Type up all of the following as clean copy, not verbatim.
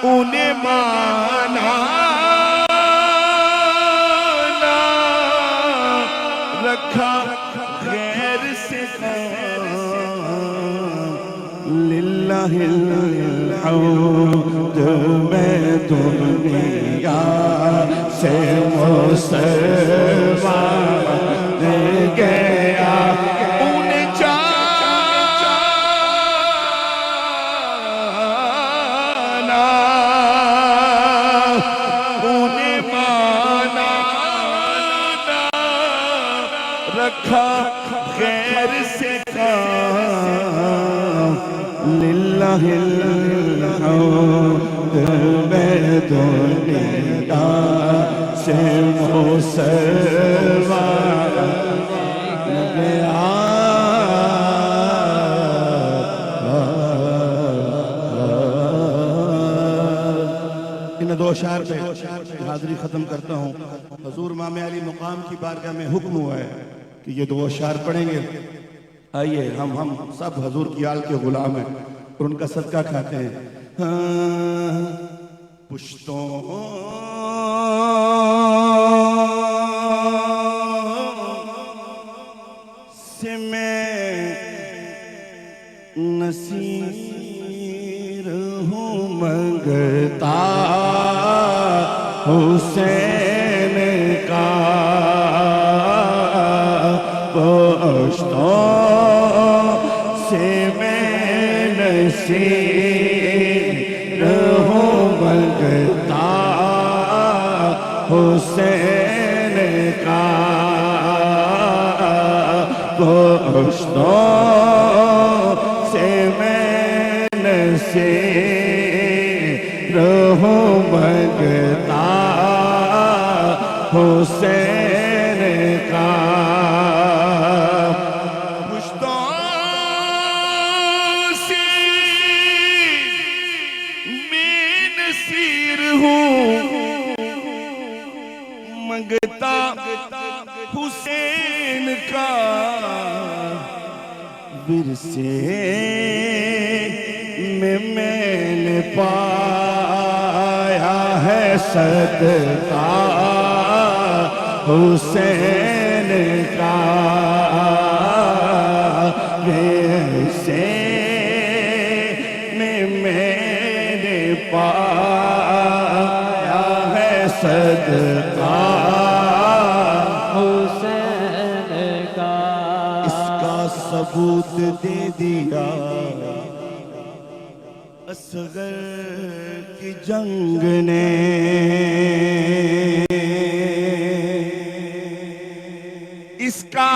انہیں مانا نہ رکھا غیر سے للہ الحمد میں دنیا سے مسلمان گیا انہیں جانا انہیں مانا نہ رکھا غیر سے للہ الحمد میں دنیا سے مسلمان گیا ان دو اشعار پہ حاضری ختم کرتا ہوں. حضور امام علی مقام کی بارگاہ میں حکم ہوا ہے کہ یہ دو اشعار پڑھیں گے. آئیے ہم سب حضور کی آل کے غلام ہیں اور ان کا صدقہ کھاتے ہیں. پشتوں سے میں نصیر ہوں منگتا حسین کا پشتوں سے میں نصیر ہوں منگتا حسین کا پشتوں سے میں نصیر ہوں منگتا حسین کا منگتا حسین کا ورثے میں نے پایا ہے صدقہ حسین کا ورثے میں نے پایا ہے صدقہ ثبوت دے دیا اصغر کی جنگ نے اس کا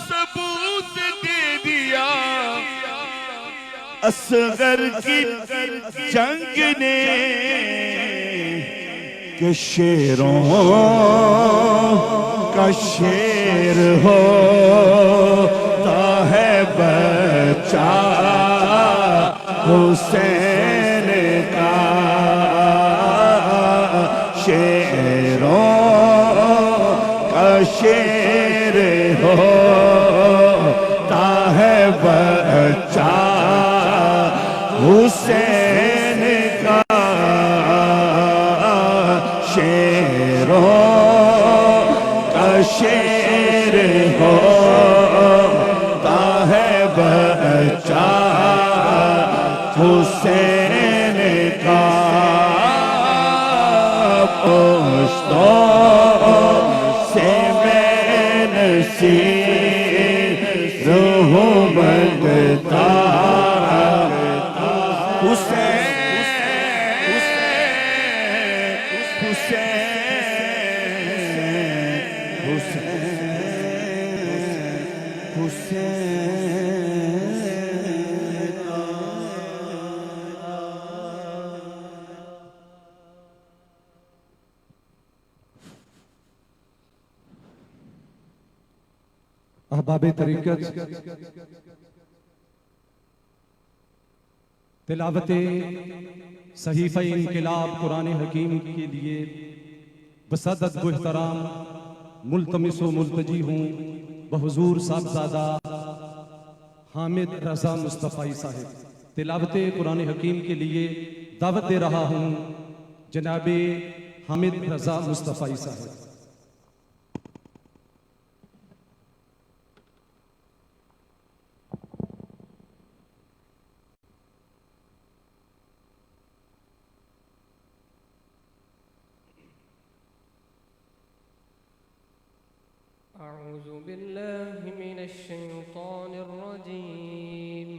ثبوت دے دیا اصغر کی جنگ نے کہ شیروں کا شیر ہوتا ہے بچہ حسین کا شیروں کا شیر ہوتا ہے بچہ حسین کا شیروں شیر ہوتا ہے بچہ حسین کا پشتوں سے میں نصیر ہوں منگتا احباب طریقت تلاوت صحیفہ انقلاب قرآن حکیم کے لیے بسعادت و احترام ملتمس و ملتجی ہوں بحضور صاحبزادہ حامد رضا مصطفی صاحب. تلاوت قرآن حکیم کے لیے دعوت دے رہا ہوں جناب حامد رضا مصطفی صاحب۔ أعوذ بالله من الشيطان الرجيم.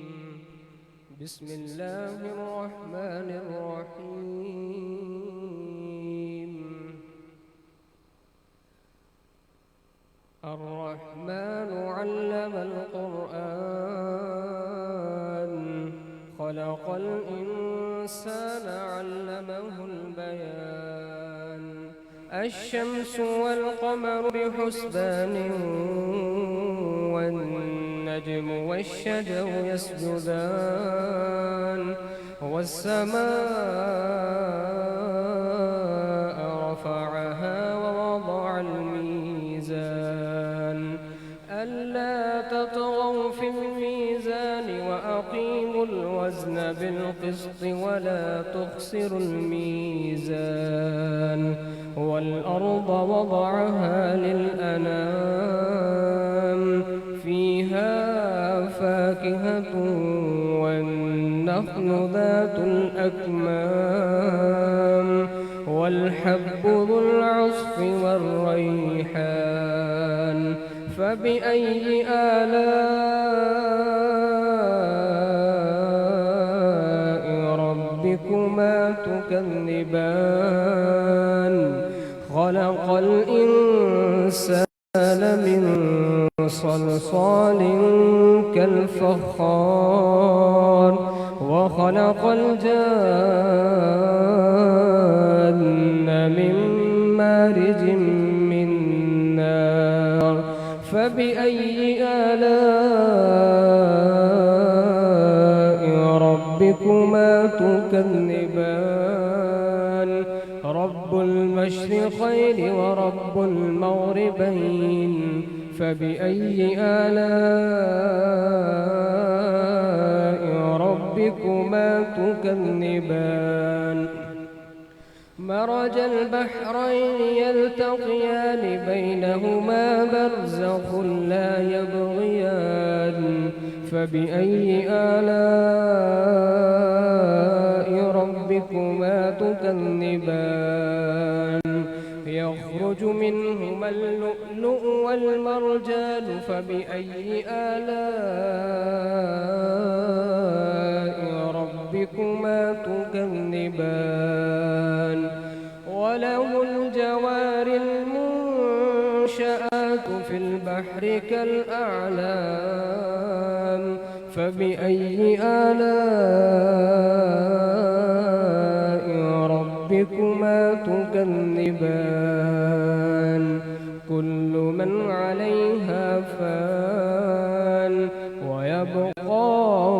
بسم الله الرحمن الرحيم. الرحمن علم القرآن خلق الإنسان علمه البيان. الشمس والقمر بحسبان والنجم والشجر يسجدان. والسماء رفعها ووضع الميزان ألا تطغوا في الميزان وأقيموا الوزن بالقسط ولا تخسروا الميزان. والأرض وضعها للأنام فيها فاكهة والنخل ذات الأكمام والحب ذو العصف والريحان. فبأي آلاء ربكما تكذبان؟ خلق الإنسان من صلصال كالفخار وخلق الجان من مارج من نار. فبأي آلاء ربكما تكذبان؟ رب المشرقين ورب المغربين. فبأي آلاء ربكما تكذبان؟ مرج البحرين يلتقيان بينهما برزخ لا يبغيان. فبأي آلاء ربكما تكذبان؟ يخرج منهما اللؤلؤ والمرجان. فبأي آلاء ربكما تكذبان؟ وله الجوار المنشآت في البحر كالأعلام. فبأي آلاء ربكما تكذبان؟ كل من عليها فان ويبقى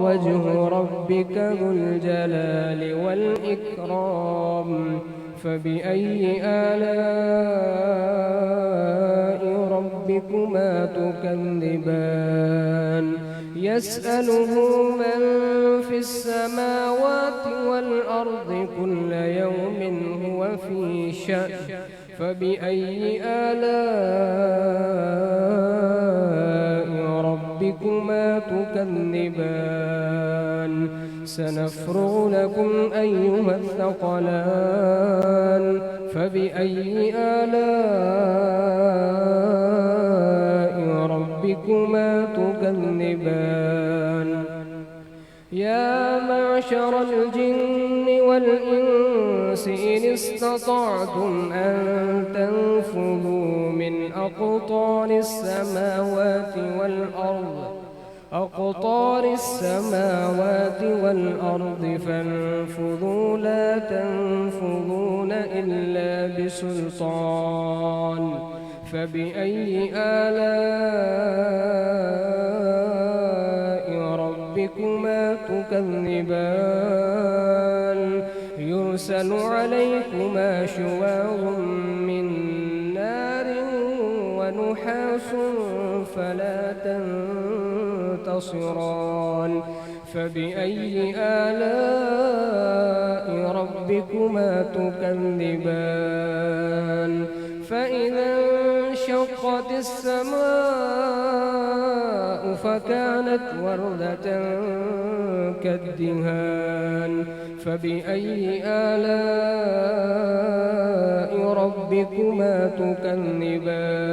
وجه ربك ذو الجلال والإكرام. فبأي آلاء ربكما تكذبان؟ يسأله من في السماوات والأرض كل يوم هو في شأن. فبأي آلاء ربكما تكذبان؟ سنفرغ لكم أيها الثقلان. فبأي آلاء ربكما تكذبان؟ يا معشر الجن والإنس إن استطعتم أن تنفذوا من أقطار السماوات والأرض فانفذوا لا تنفذون إلا بسلطان. فبأي آلاء ربكما تكذبان؟ يرسل عليكما شواظ من نار ونحاس فلا تنتصران. فبأي آلاء ربكما تكذبان فإذا انشقت السماء فكانت وردة كالدهان فبأي آلاء ربكما تكذبان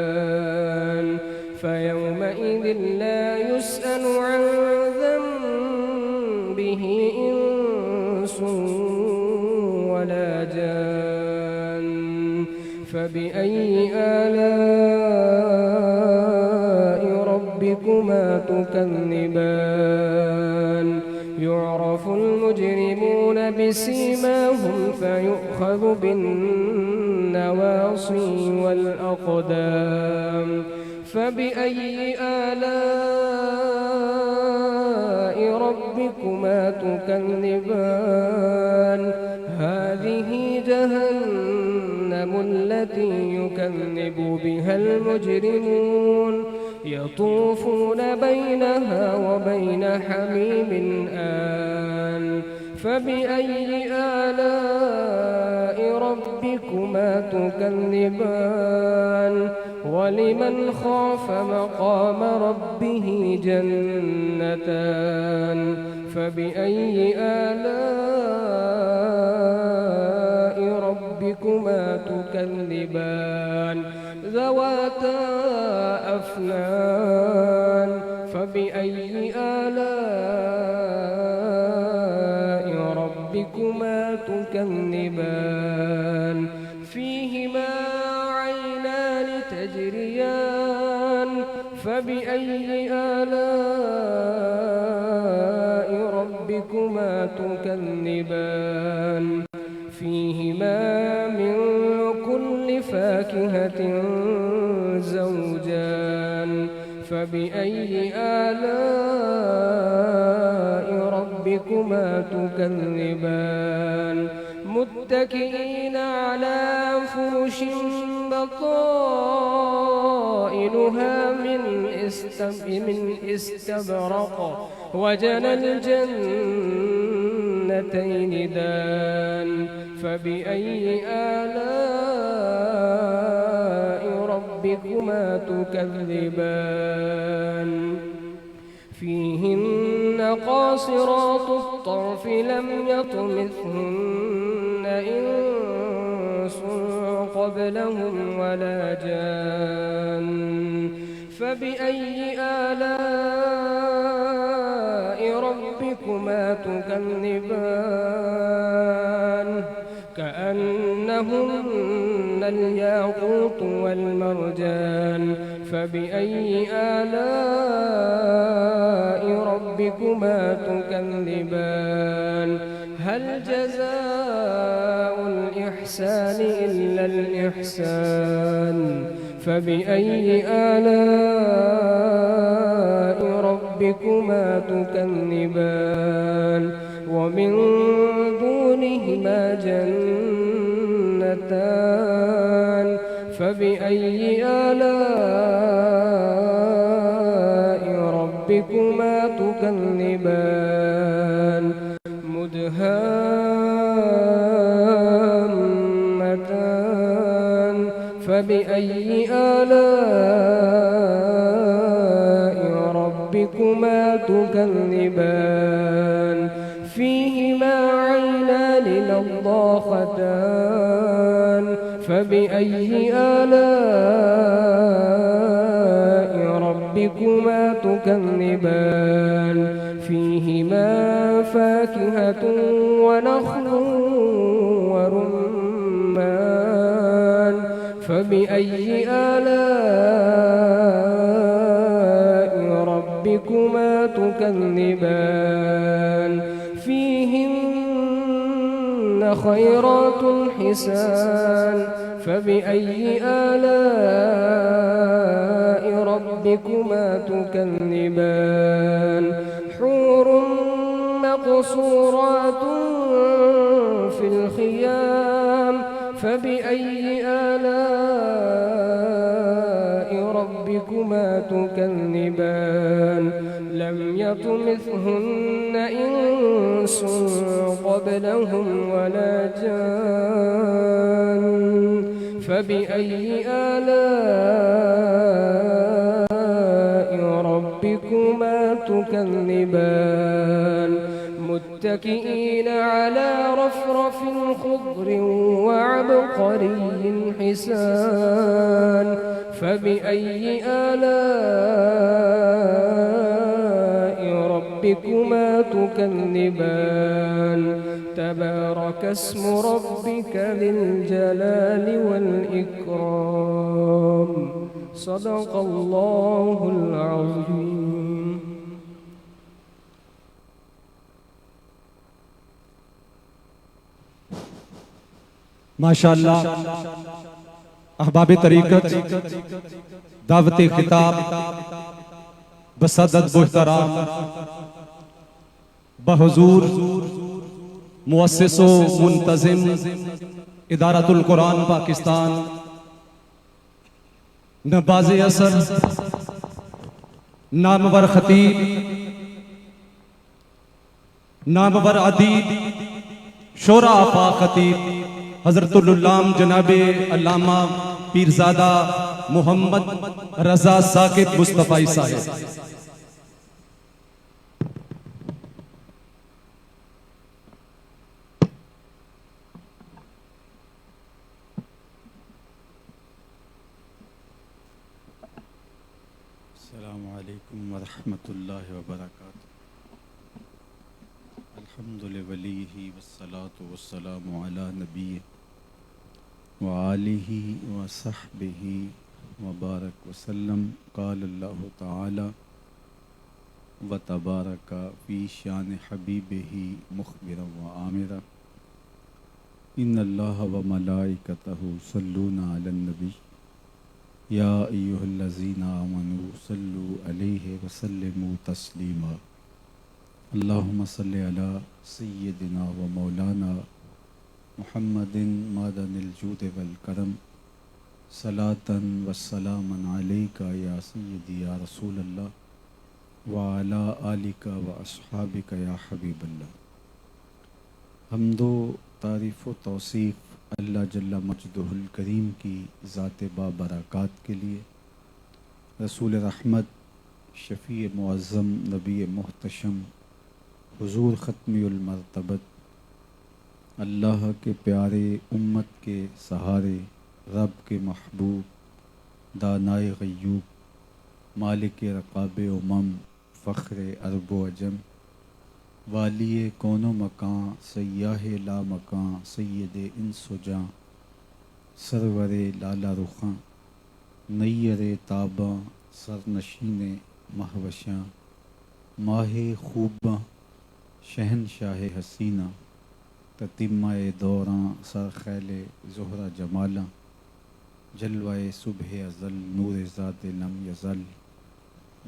فيومئذ لا يسأل عن ذنبه إنس ولا جان فبأي آلاء ربكما تكذبان يعرف المجرمون بسيماهم فيؤخذ بالنواصي والأقدام فبأي آلاء ربكما تكذبان هذه جهنم التي يكذب بها المجرمون يطوفون بينها وبين حميم آن فبأي آلاء ربكما تكذبان ولمن خاف مقام ربه جنتان فبأي آلاء ربكما تكذبان ذواتا أفنان فبأي آلاء ربكما تكذبان فيهما عينان تجريان فبأي آلاء ربكما تكذبان فيهما من كل فاكهة زوجان فبأي آلاء ربكما تكذبان متكئين على فرش بطائنها من استبرق وجنى الجنتين دان فبأي آلاء ربكما تكذبان فيهن قاصرات الطرف لم يطمثهن إنس قبلهم ولا جان فبأي آلاء ربكما تكذبان كأنهن الياقوت والمرجان فبأي آلاء ربكما تكذبان هل جزاء الإحسان إلا الإحسان فبأي آلاء ربكما تكذبان ومن دونهما جنتان فبأي آلاء ربكما تكذبان مدهامتان فبأي آلاء ربكما تكذبان فيهما عينان نضاختان فبأي آلاء ربكما تكذبان فيهما فاكهة ونخل ورمان فبأي آلاء ربكما تكذبان فيهن خيرات حسان فبأي آلاء ربكما تكذبان حور مقصورات في الخيام فبأي آلاء ربكما تكذبان لم يطمثهن إنس قبلهم ولا جان فبأي آلاء ربكما تكذبان متكئين على رفرف خضر وعبقري حسان فبأي آلاء ربكما تكذبان تبارك اسم ربك ذي الجلال والإكرام صدق الله العظيم. ماشاءاللہ احباب طریقت دعوت خطاب بصدد محترام بحضور مؤسس و منتظم ادارت القرآن پاکستان نباز اثر نامور خطیب نامور ادیب شورا آفا خطیب حضرت العلام جناب علامہ پیرزادہ محمد رضا ثاقب مصطفی صاحب. السلام علیکم ورحمۃ اللہ وبرکاتہ. الحمد لولیہ والصلاة والسلام علی نبی وآلہ وصحبہ وبارک وسلم. قال اللہ تعالی وتبارک فی شان حبیبہ مخبرا وآمرا ان اللہ وملائکتہ یصلون علی النبی یا ایہا الذین آمنوا صلوا علیہ وسلموا تسلیما. اللہم صلی علی سیدنا و مولانا محمد معدن الجود والکرم صلاۃ و سلاما علیک یا سیدی یا رسول اللہ وعلی آلک و اصحابک یا حبیب اللہ. حمد و تعریف و توصیف اللہ جل مجدہ الکریم کی ذات بابرکات کے لیے، رسول رحمت شفیع معظم نبی محتشم حضور ختمی المرتبت اللہ کے پیارے امت کے سہارے رب کے محبوب دانائے غیوب مالک رقاب امم فخر عرب و عجم والی کون و مکان سیاہ لا مکان سید انس و جاں سرور لالا رخاں نیر تاباں سرنشین مہوشاں ماہ خوباں شہنشاہ حسینہ تتمہ دوراں سرخیل زہرہ جمالاں جلوہ صبح ازل نور ذات لم یزل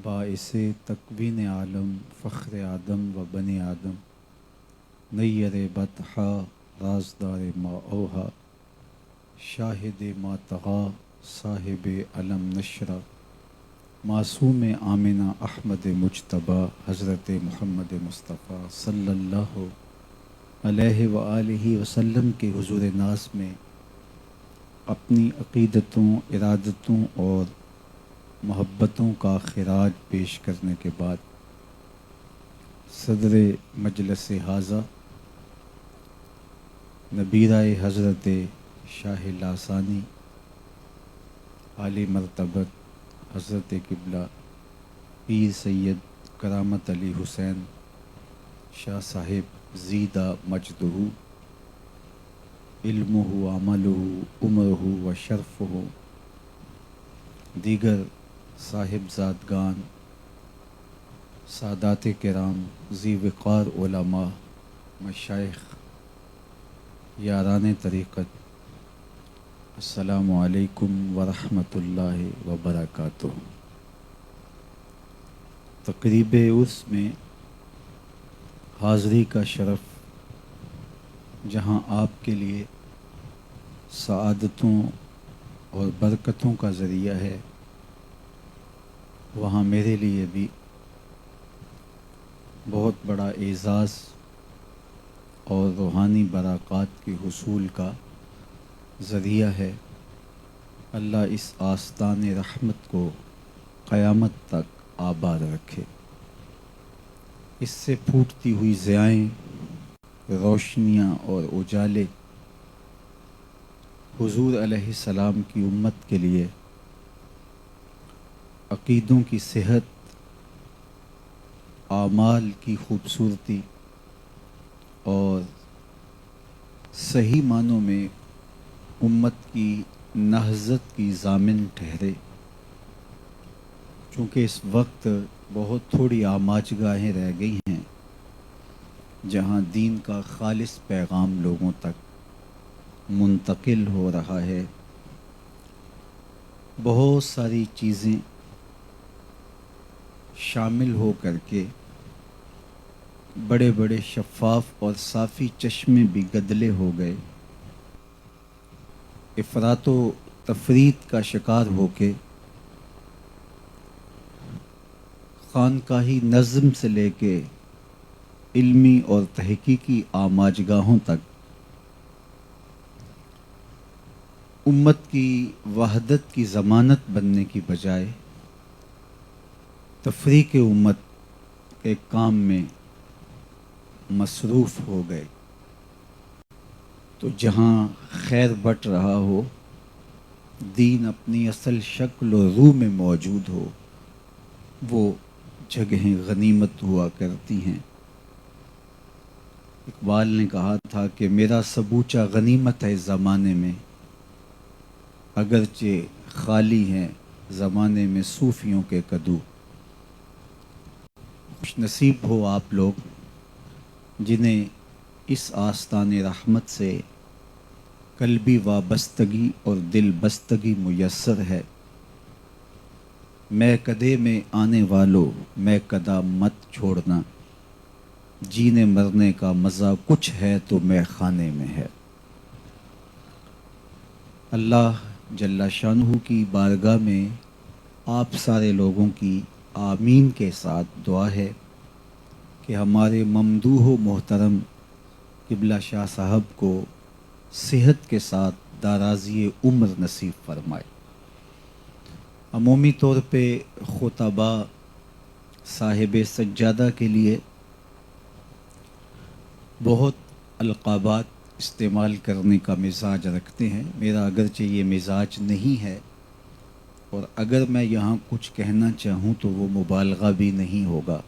باعث تکوین عالم فخر آدم و بن آدم نیر بطحا رازدار ما اوہا شاہد ما طغا صاحب علم نشرہ معصوم آمنہ احمد مجتبیٰ حضرت محمد مصطفیٰ صلی اللہ علیہ وآلہ وسلم کے حضور ناز میں اپنی عقیدتوں ارادتوں اور محبتوں کا خراج پیش کرنے کے بعد صدر مجلس حاضہ نبیرہ حضرت شاہ لاسانی عالی مرتبت حضرت قبلہ پیر سید کرامت علی حسین شاہ صاحب زیدہ مجدہ علمہ عملہ عمرہ و شرفہ دیگر صاحب زادگان سادات کرام ذی وقار علماء مشائخ یاران طریقت السلام علیکم ورحمۃ اللہ وبرکاتہ. تقریب عرس میں حاضری کا شرف جہاں آپ کے لیے سعادتوں اور برکتوں کا ذریعہ ہے، وہاں میرے لیے بھی بہت بڑا اعزاز اور روحانی برکات کے حصول کا ذریعہ ہے۔ اللہ اس آستان رحمت کو قیامت تک آباد رکھے۔ اس سے پھوٹتی ہوئی ضیائیں، روشنیاں اور اجالے حضور علیہ السلام کی امت کے لیے عقیدوں کی صحت، اعمال کی خوبصورتی اور صحیح معنوں میں امت کی نہضت کی ضامن ٹھہرے۔ چونکہ اس وقت بہت تھوڑی آماج گاہیں رہ گئی ہیں جہاں دین کا خالص پیغام لوگوں تک منتقل ہو رہا ہے۔ بہت ساری چیزیں شامل ہو کر کے بڑے بڑے شفاف اور صافی چشمے بھی گدلے ہو گئے۔ افراط و تفریط کا شکار ہو کے خانقاہی نظم سے لے کے علمی اور تحقیقی آماج گاہوں تک امت کی وحدت کی ضمانت بننے کی بجائے تفریق امت کے کام میں مصروف ہو گئے۔ تو جہاں خیر بٹ رہا ہو، دین اپنی اصل شکل و روح میں موجود ہو، وہ جگہیں غنیمت ہوا کرتی ہیں۔ اقبال نے کہا تھا کہ میرا سبوچہ غنیمت ہے زمانے میں، اگرچہ خالی ہیں زمانے میں صوفیوں کے کدو۔ خوش نصیب ہو آپ لوگ جنہیں اس آستان رحمت سے قلبی وابستگی اور دل بستگی میسر ہے۔ میں کدے میں آنے والوں میں کدا مت چھوڑنا، جینے مرنے کا مزہ کچھ ہے تو میں خانے میں ہے۔ اللہ جل شانہ کی بارگاہ میں آپ سارے لوگوں کی آمین کے ساتھ دعا ہے کہ ہمارے ممدوح و محترم قبلہ شاہ صاحب کو صحت کے ساتھ دارازی عمر نصیب فرمائے۔ عمومی طور پہ خطبہ صاحب سجادہ کے لیے بہت القابات استعمال کرنے کا مزاج رکھتے ہیں۔ میرا اگرچہ یہ مزاج نہیں ہے، اور اگر میں یہاں کچھ کہنا چاہوں تو وہ مبالغہ بھی نہیں ہوگا،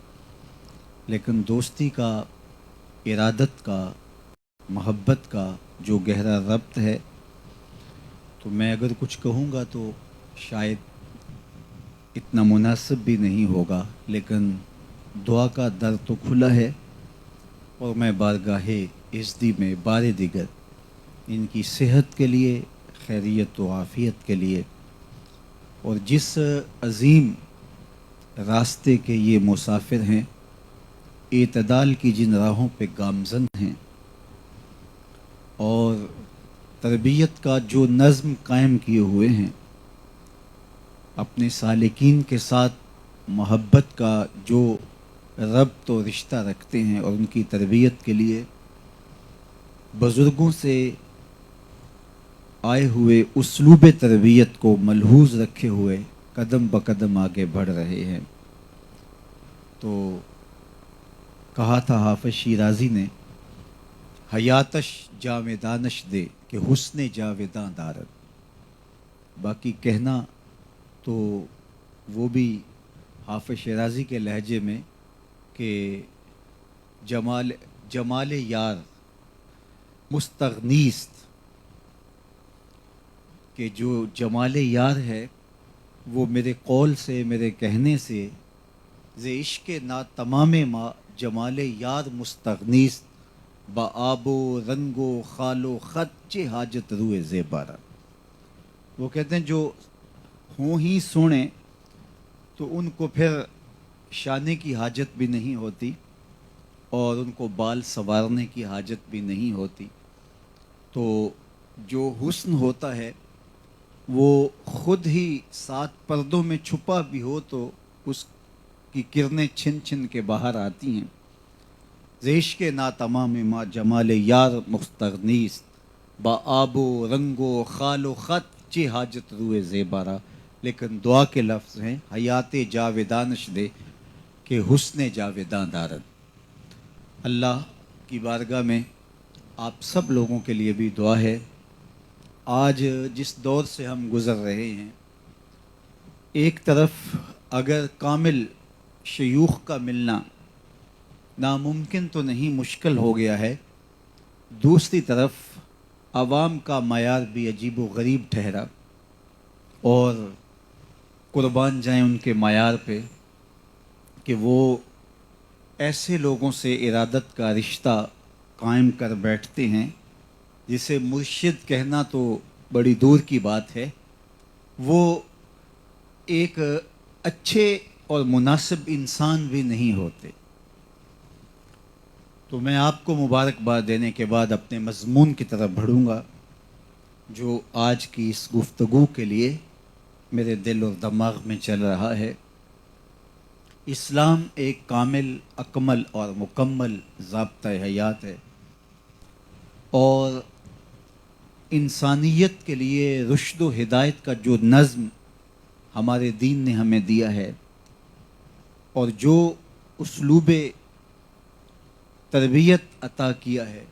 لیکن دوستی کا، ارادت کا، محبت کا جو گہرا ربط ہے، تو میں اگر کچھ کہوں گا تو شاید اتنا مناسب بھی نہیں ہوگا، لیکن دعا کا در تو کھلا ہے، اور میں بارگاہ عزتی میں بار دیگر ان کی صحت کے لیے، خیریت و عافیت کے لیے، اور جس عظیم راستے کے یہ مسافر ہیں، اعتدال کی جن راہوں پہ گامزن ہیں، اور تربیت کا جو نظم قائم کیے ہوئے ہیں، اپنے سالکین کے ساتھ محبت کا جو ربط و رشتہ رکھتے ہیں، اور ان کی تربیت کے لیے بزرگوں سے آئے ہوئے اسلوب تربیت کو ملحوظ رکھے ہوئے قدم بقدم آگے بڑھ رہے ہیں۔ تو کہا تھا حافظ شیرازی نے، حیاتش جاویدانش دے کہ حسن جاویداں دارد۔ باقی کہنا تو وہ بھی حافظ شیرازی کے لہجے میں کہ جمال یار مستغنیست، کہ جو جمال یار ہے وہ میرے قول سے، میرے کہنے سے، ز عشق نا تمام ما جمال یار مستغنیست، با آب و رنگ و خال و خط چے حاجت روئے زیبارہ۔ وہ کہتے ہیں جو ہوں ہی سونے تو ان کو پھر شانے کی حاجت بھی نہیں ہوتی، اور ان کو بال سنوارنے کی حاجت بھی نہیں ہوتی۔ تو جو حسن ہوتا ہے وہ خود ہی 7 پردوں میں چھپا بھی ہو تو اس کی کرنیں چھن چھن کے باہر آتی ہیں۔ زیشک نا تمام ما جمال یار مستغنیست با آب و رنگ و خال و خط چی حاجت روئے زیبارا. لیکن دعا کے لفظ ہیں حیات جاویدانش دے کہ حسن جاویدان دارد. اللہ کی بارگاہ میں آپ سب لوگوں کے لیے بھی دعا ہے. آج جس دور سے ہم گزر رہے ہیں، ایک طرف اگر کامل شیوخ کا ملنا ناممکن تو نہیں، مشکل ہو گیا ہے، دوسری طرف عوام کا معیار بھی عجیب و غریب ٹھہرا، اور قربان جائیں ان کے معیار پہ کہ وہ ایسے لوگوں سے ارادت کا رشتہ قائم کر بیٹھتے ہیں جسے مرشد کہنا تو بڑی دور کی بات ہے، وہ ایک اچھے اور مناسب انسان بھی نہیں ہوتے. تو میں آپ کو مبارکباد دینے کے بعد اپنے مضمون کی طرف بڑھوں گا، جو آج کی اس گفتگو کے لیے میرے دل اور دماغ میں چل رہا ہے. اسلام ایک کامل، اکمل اور مکمل ضابطہ حیات ہے، اور انسانیت کے لیے رشد و ہدایت کا جو نظم ہمارے دین نے ہمیں دیا ہے، اور جو اسلوب تربیت عطا کیا ہے،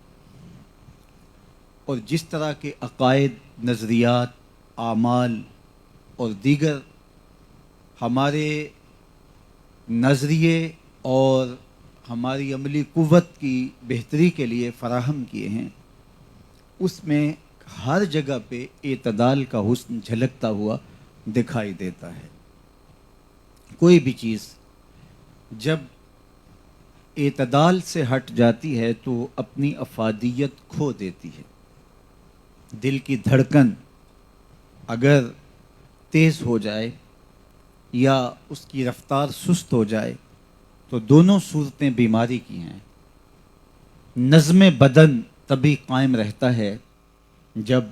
اور جس طرح کے عقائد، نظریات، اعمال اور دیگر ہمارے نظریے اور ہماری عملی قوت کی بہتری کے لیے فراہم کیے ہیں، اس میں ہر جگہ پہ اعتدال کا حسن جھلکتا ہوا دکھائی دیتا ہے. کوئی بھی چیز جب اعتدال سے ہٹ جاتی ہے تو اپنی افادیت کھو دیتی ہے. دل کی دھڑکن اگر تیز ہو جائے یا اس کی رفتار سست ہو جائے تو دونوں صورتیں بیماری کی ہیں. نظم بدن تبھی قائم رہتا ہے جب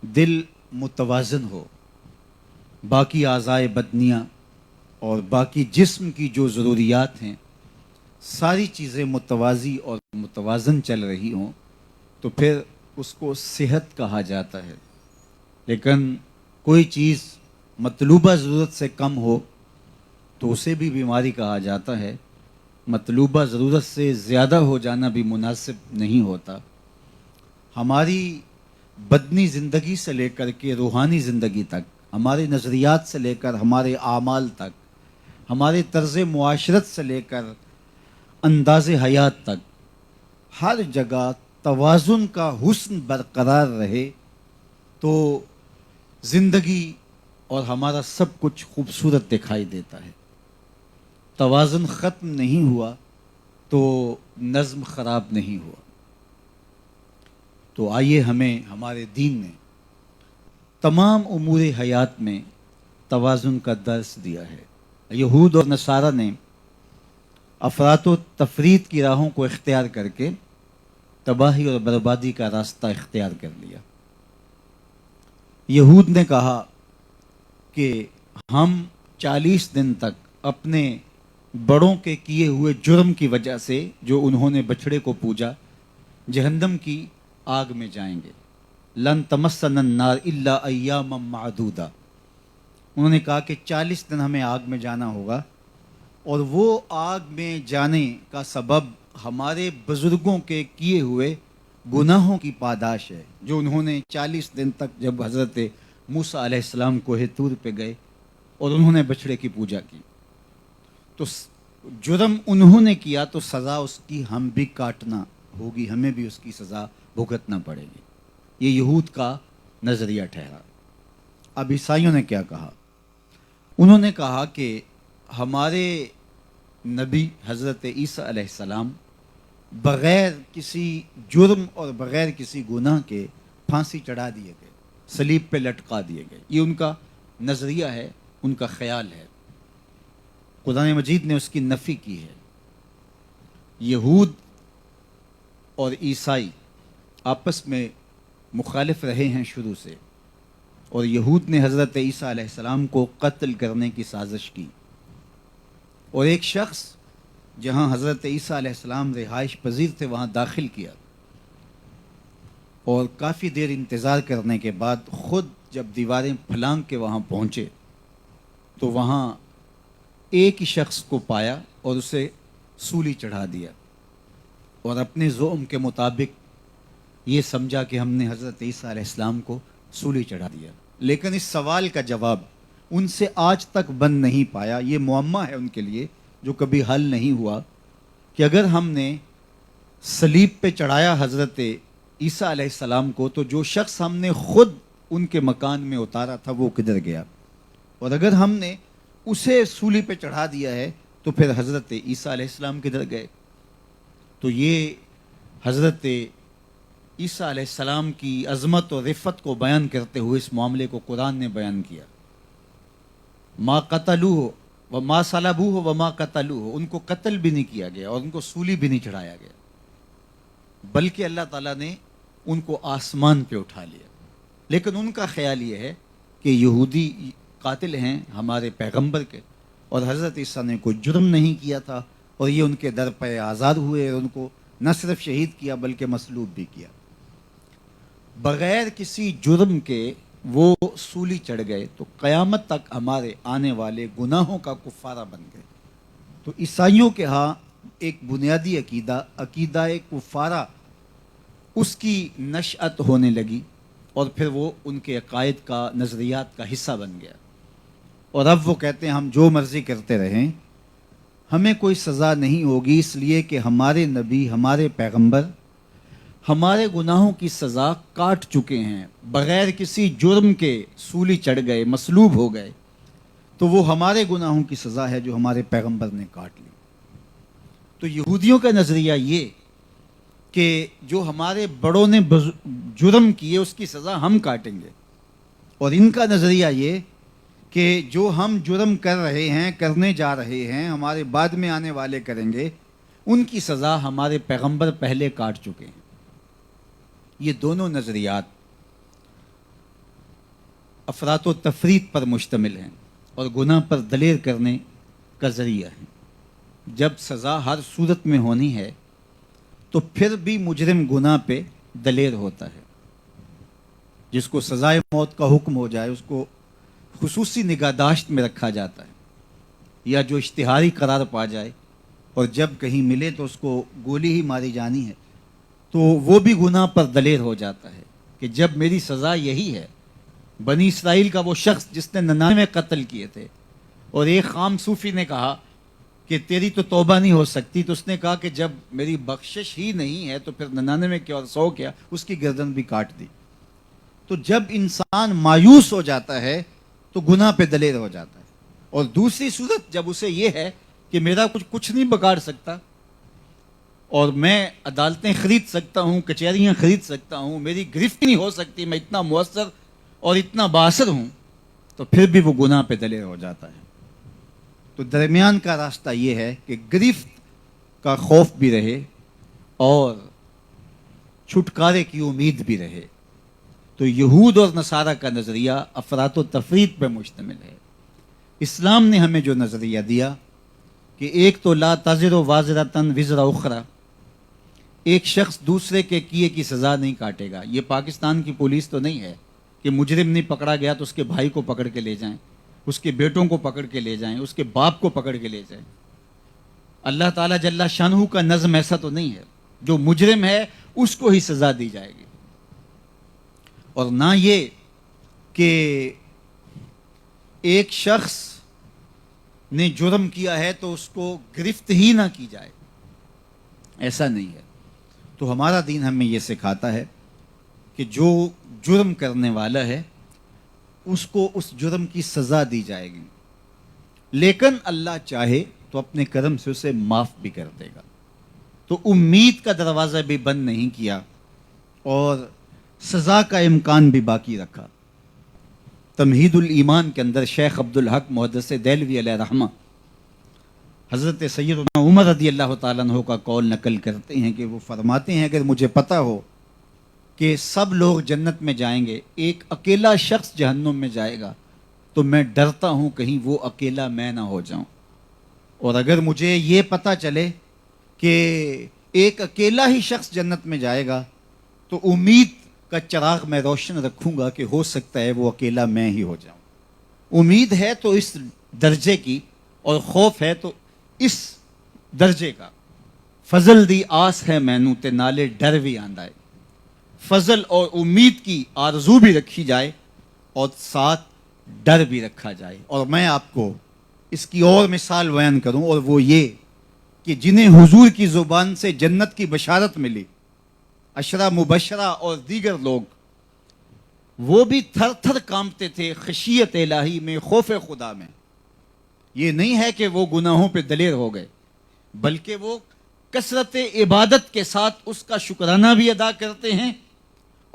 دل متوازن ہو، باقی اعضائے بدنیاں اور باقی جسم کی جو ضروریات ہیں ساری چیزیں متوازی اور متوازن چل رہی ہوں تو پھر اس کو صحت کہا جاتا ہے. لیکن کوئی چیز مطلوبہ ضرورت سے کم ہو تو اسے بھی بیماری کہا جاتا ہے. مطلوبہ ضرورت سے زیادہ ہو جانا بھی مناسب نہیں ہوتا. ہماری بدنی زندگی سے لے کر کے روحانی زندگی تک، ہمارے نظریات سے لے کر ہمارے اعمال تک، ہمارے طرز معاشرت سے لے کر انداز حیات تک، ہر جگہ توازن کا حسن برقرار رہے تو زندگی اور ہمارا سب کچھ خوبصورت دکھائی دیتا ہے. توازن ختم نہیں ہوا تو نظم خراب نہیں ہوا. تو آئیے ہمیں ہمارے دین نے تمام امور حیات میں توازن کا درس دیا ہے. یہود اور نصارہ نے افراط و تفریط کی راہوں کو اختیار کر کے تباہی اور بربادی کا راستہ اختیار کر لیا. یہود نے کہا کہ ہم 40 دن تک اپنے بڑوں کے کیے ہوئے جرم کی وجہ سے، جو انہوں نے بچھڑے کو پوجا، جہنم کی آگ میں جائیں گے. لن تمسنا النار الا ایاما معدودہ. انہوں نے کہا کہ 40 دن ہمیں آگ میں جانا ہوگا، اور وہ آگ میں جانے کا سبب ہمارے بزرگوں کے کیے ہوئے گناہوں کی پاداش ہے، جو انہوں نے 40 دن تک جب حضرت موسیٰ علیہ السلام کوہ طور پہ گئے اور انہوں نے بچھڑے کی پوجا کی، تو جرم انہوں نے کیا تو سزا اس کی ہم بھی کاٹنا ہوگی، ہمیں بھی اس کی سزا بھگتنا پڑے گی. یہ یہود کا نظریہ ٹھہرا. اب عیسائیوں نے کیا کہا؟ انہوں نے کہا کہ ہمارے نبی حضرت عیسیٰ علیہ السلام بغیر کسی جرم اور بغیر کسی گناہ کے پھانسی چڑھا دیے گئے، صلیب پہ لٹکا دیے گئے. یہ ان کا نظریہ ہے، ان کا خیال ہے. قرآن مجید نے اس کی نفی کی ہے. یہود اور عیسائی آپس میں مخالف رہے ہیں شروع سے، اور یہود نے حضرت عیسیٰ علیہ السلام کو قتل کرنے کی سازش کی، اور ایک شخص جہاں حضرت عیسیٰ علیہ السلام رہائش پذیر تھے وہاں داخل کیا، اور کافی دیر انتظار کرنے کے بعد خود جب دیواریں پھلانگ کے وہاں پہنچے تو وہاں ایک ہی شخص کو پایا اور اسے سولی چڑھا دیا، اور اپنے ذوم کے مطابق یہ سمجھا کہ ہم نے حضرت عیسیٰ علیہ السلام کو سولی چڑھا دیا۔ لیکن اس سوال کا جواب ان سے آج تک بن نہیں پایا، یہ معمہ ہے ان کے لیے جو کبھی حل نہیں ہوا، کہ اگر ہم نے صلیب پہ چڑھایا حضرت عیسیٰ علیہ السلام کو تو جو شخص ہم نے خود ان کے مکان میں اتارا تھا وہ کدھر گیا، اور اگر ہم نے اسے سولی پہ چڑھا دیا ہے تو پھر حضرت عیسیٰ علیہ السلام کدھر گئے۔ تو یہ حضرت عیسیٰ علیہ السلام کی عظمت اور رفت کو بیان کرتے ہوئے اس معاملے کو قرآن نے بیان کیا۔ ما قتلوہ وما صلبوہ وما قتلوہ، ان کو قتل بھی نہیں کیا گیا اور ان کو سولی بھی نہیں چڑھایا گیا، بلکہ اللہ تعالیٰ نے ان کو آسمان پہ اٹھا لیا۔ لیکن ان کا خیال یہ ہے کہ یہودی قاتل ہیں ہمارے پیغمبر کے، اور حضرت عیسیٰ نے کوئی جرم نہیں کیا تھا، اور یہ ان کے در پہ آزاد ہوئے اور ان کو نہ صرف شہید کیا بلکہ مصلوب بھی کیا۔ بغیر کسی جرم کے وہ سولی چڑھ گئے تو قیامت تک ہمارے آنے والے گناہوں کا کفارہ بن گئے۔ تو عیسائیوں کے ہاں ایک بنیادی عقیدہ کفارہ اس کی نشأت ہونے لگی، اور پھر وہ ان کے عقائد کا نظریات کا حصہ بن گیا، اور اب وہ کہتے ہیں ہم جو مرضی کرتے رہیں، ہمیں کوئی سزا نہیں ہوگی، اس لیے کہ ہمارے نبی ہمارے پیغمبر ہمارے گناہوں کی سزا کاٹ چکے ہیں، بغیر کسی جرم کے سولی چڑھ گئے، مصلوب ہو گئے، تو وہ ہمارے گناہوں کی سزا ہے جو ہمارے پیغمبر نے کاٹ لی۔ تو یہودیوں کا نظریہ یہ کہ جو ہمارے بڑوں نے جرم کیے اس کی سزا ہم کاٹیں گے، اور ان کا نظریہ یہ کہ جو ہم جرم کر رہے ہیں، کرنے جا رہے ہیں، ہمارے بعد میں آنے والے کریں گے، ان کی سزا ہمارے پیغمبر پہلے کاٹ چکے ہیں۔ یہ دونوں نظریات افراط و تفریط پر مشتمل ہیں اور گناہ پر دلیر کرنے کا ذریعہ ہیں۔ جب سزا ہر صورت میں ہونی ہے تو پھر بھی مجرم گناہ پہ دلیر ہوتا ہے۔ جس کو سزائے موت کا حکم ہو جائے اس کو خصوصی نگہداشت میں رکھا جاتا ہے، یا جو اشتہاری قرار پا جائے اور جب کہیں ملے تو اس کو گولی ہی ماری جانی ہے، تو وہ بھی گناہ پر دلیر ہو جاتا ہے کہ جب میری سزا یہی ہے۔ بنی اسرائیل کا وہ شخص جس نے 99 قتل کیے تھے، اور ایک خام صوفی نے کہا کہ تیری تو توبہ نہیں ہو سکتی، تو اس نے کہا کہ جب میری بخشش ہی نہیں ہے تو پھر 99 کیا اور 100 کیا، اس کی گردن بھی کاٹ دی۔ تو جب انسان مایوس ہو جاتا ہے تو گناہ پہ دلیر ہو جاتا ہے، اور دوسری صورت جب اسے یہ ہے کہ میرا کچھ نہیں بگاڑ سکتا، اور میں عدالتیں خرید سکتا ہوں، کچہریاں خرید سکتا ہوں، میری گرفت نہیں ہو سکتی، میں اتنا مؤثر اور اتنا بااثر ہوں، تو پھر بھی وہ گناہ پہ دلیر ہو جاتا ہے۔ تو درمیان کا راستہ یہ ہے کہ گرفت کا خوف بھی رہے اور چھٹکارے کی امید بھی رہے۔ تو یہود اور نصارہ کا نظریہ افراط و تفریط پہ مشتمل ہے۔ اسلام نے ہمیں جو نظریہ دیا کہ ایک تو لا تزر وازرۃ وزر اخری، ایک شخص دوسرے کے کیے کی سزا نہیں کاٹے گا۔ یہ پاکستان کی پولیس تو نہیں ہے کہ مجرم نہیں پکڑا گیا تو اس کے بھائی کو پکڑ کے لے جائیں، اس کے بیٹوں کو پکڑ کے لے جائیں، اس کے باپ کو پکڑ کے لے جائیں۔ اللہ تعالیٰ جل شانہ کا نظم ایسا تو نہیں ہے، جو مجرم ہے اس کو ہی سزا دی جائے گی، اور نہ یہ کہ ایک شخص نے جرم کیا ہے تو اس کو گرفت ہی نہ کی جائے، ایسا نہیں ہے۔ تو ہمارا دین ہمیں یہ سکھاتا ہے کہ جو جرم کرنے والا ہے اس کو اس جرم کی سزا دی جائے گی، لیکن اللہ چاہے تو اپنے کرم سے اسے معاف بھی کر دے گا۔ تو امید کا دروازہ بھی بند نہیں کیا اور سزا کا امکان بھی باقی رکھا۔ تمہید الایمان کے اندر شیخ عبدالحق محدث دہلوی علیہ رحمہ حضرت سیدنا عمر رضی اللہ تعالیٰ عنہ کا قول نقل کرتے ہیں کہ وہ فرماتے ہیں اگر مجھے پتہ ہو کہ سب لوگ جنت میں جائیں گے، ایک اکیلا شخص جہنم میں جائے گا، تو میں ڈرتا ہوں کہیں وہ اکیلا میں نہ ہو جاؤں، اور اگر مجھے یہ پتہ چلے کہ ایک اکیلا ہی شخص جنت میں جائے گا تو امید کا چراغ میں روشن رکھوں گا کہ ہو سکتا ہے وہ اکیلا میں ہی ہو جاؤں. امید ہے تو اس درجے کی اور خوف ہے تو اس درجے کا. فضل دی آس ہے مینوں تے نالے ڈر بھی آندا ہے. فضل اور امید کی آرزو بھی رکھی جائے اور ساتھ ڈر بھی رکھا جائے. اور میں آپ کو اس کی اور مثال بیان کروں اور وہ یہ کہ جنہیں حضور کی زبان سے جنت کی بشارت ملی، عشرہ مبشرہ اور دیگر لوگ، وہ بھی تھر تھر کانپتے تھے خشیت الہی میں، خوف خدا میں. یہ نہیں ہے کہ وہ گناہوں پہ دلیر ہو گئے، بلکہ وہ کثرت عبادت کے ساتھ اس کا شکرانہ بھی ادا کرتے ہیں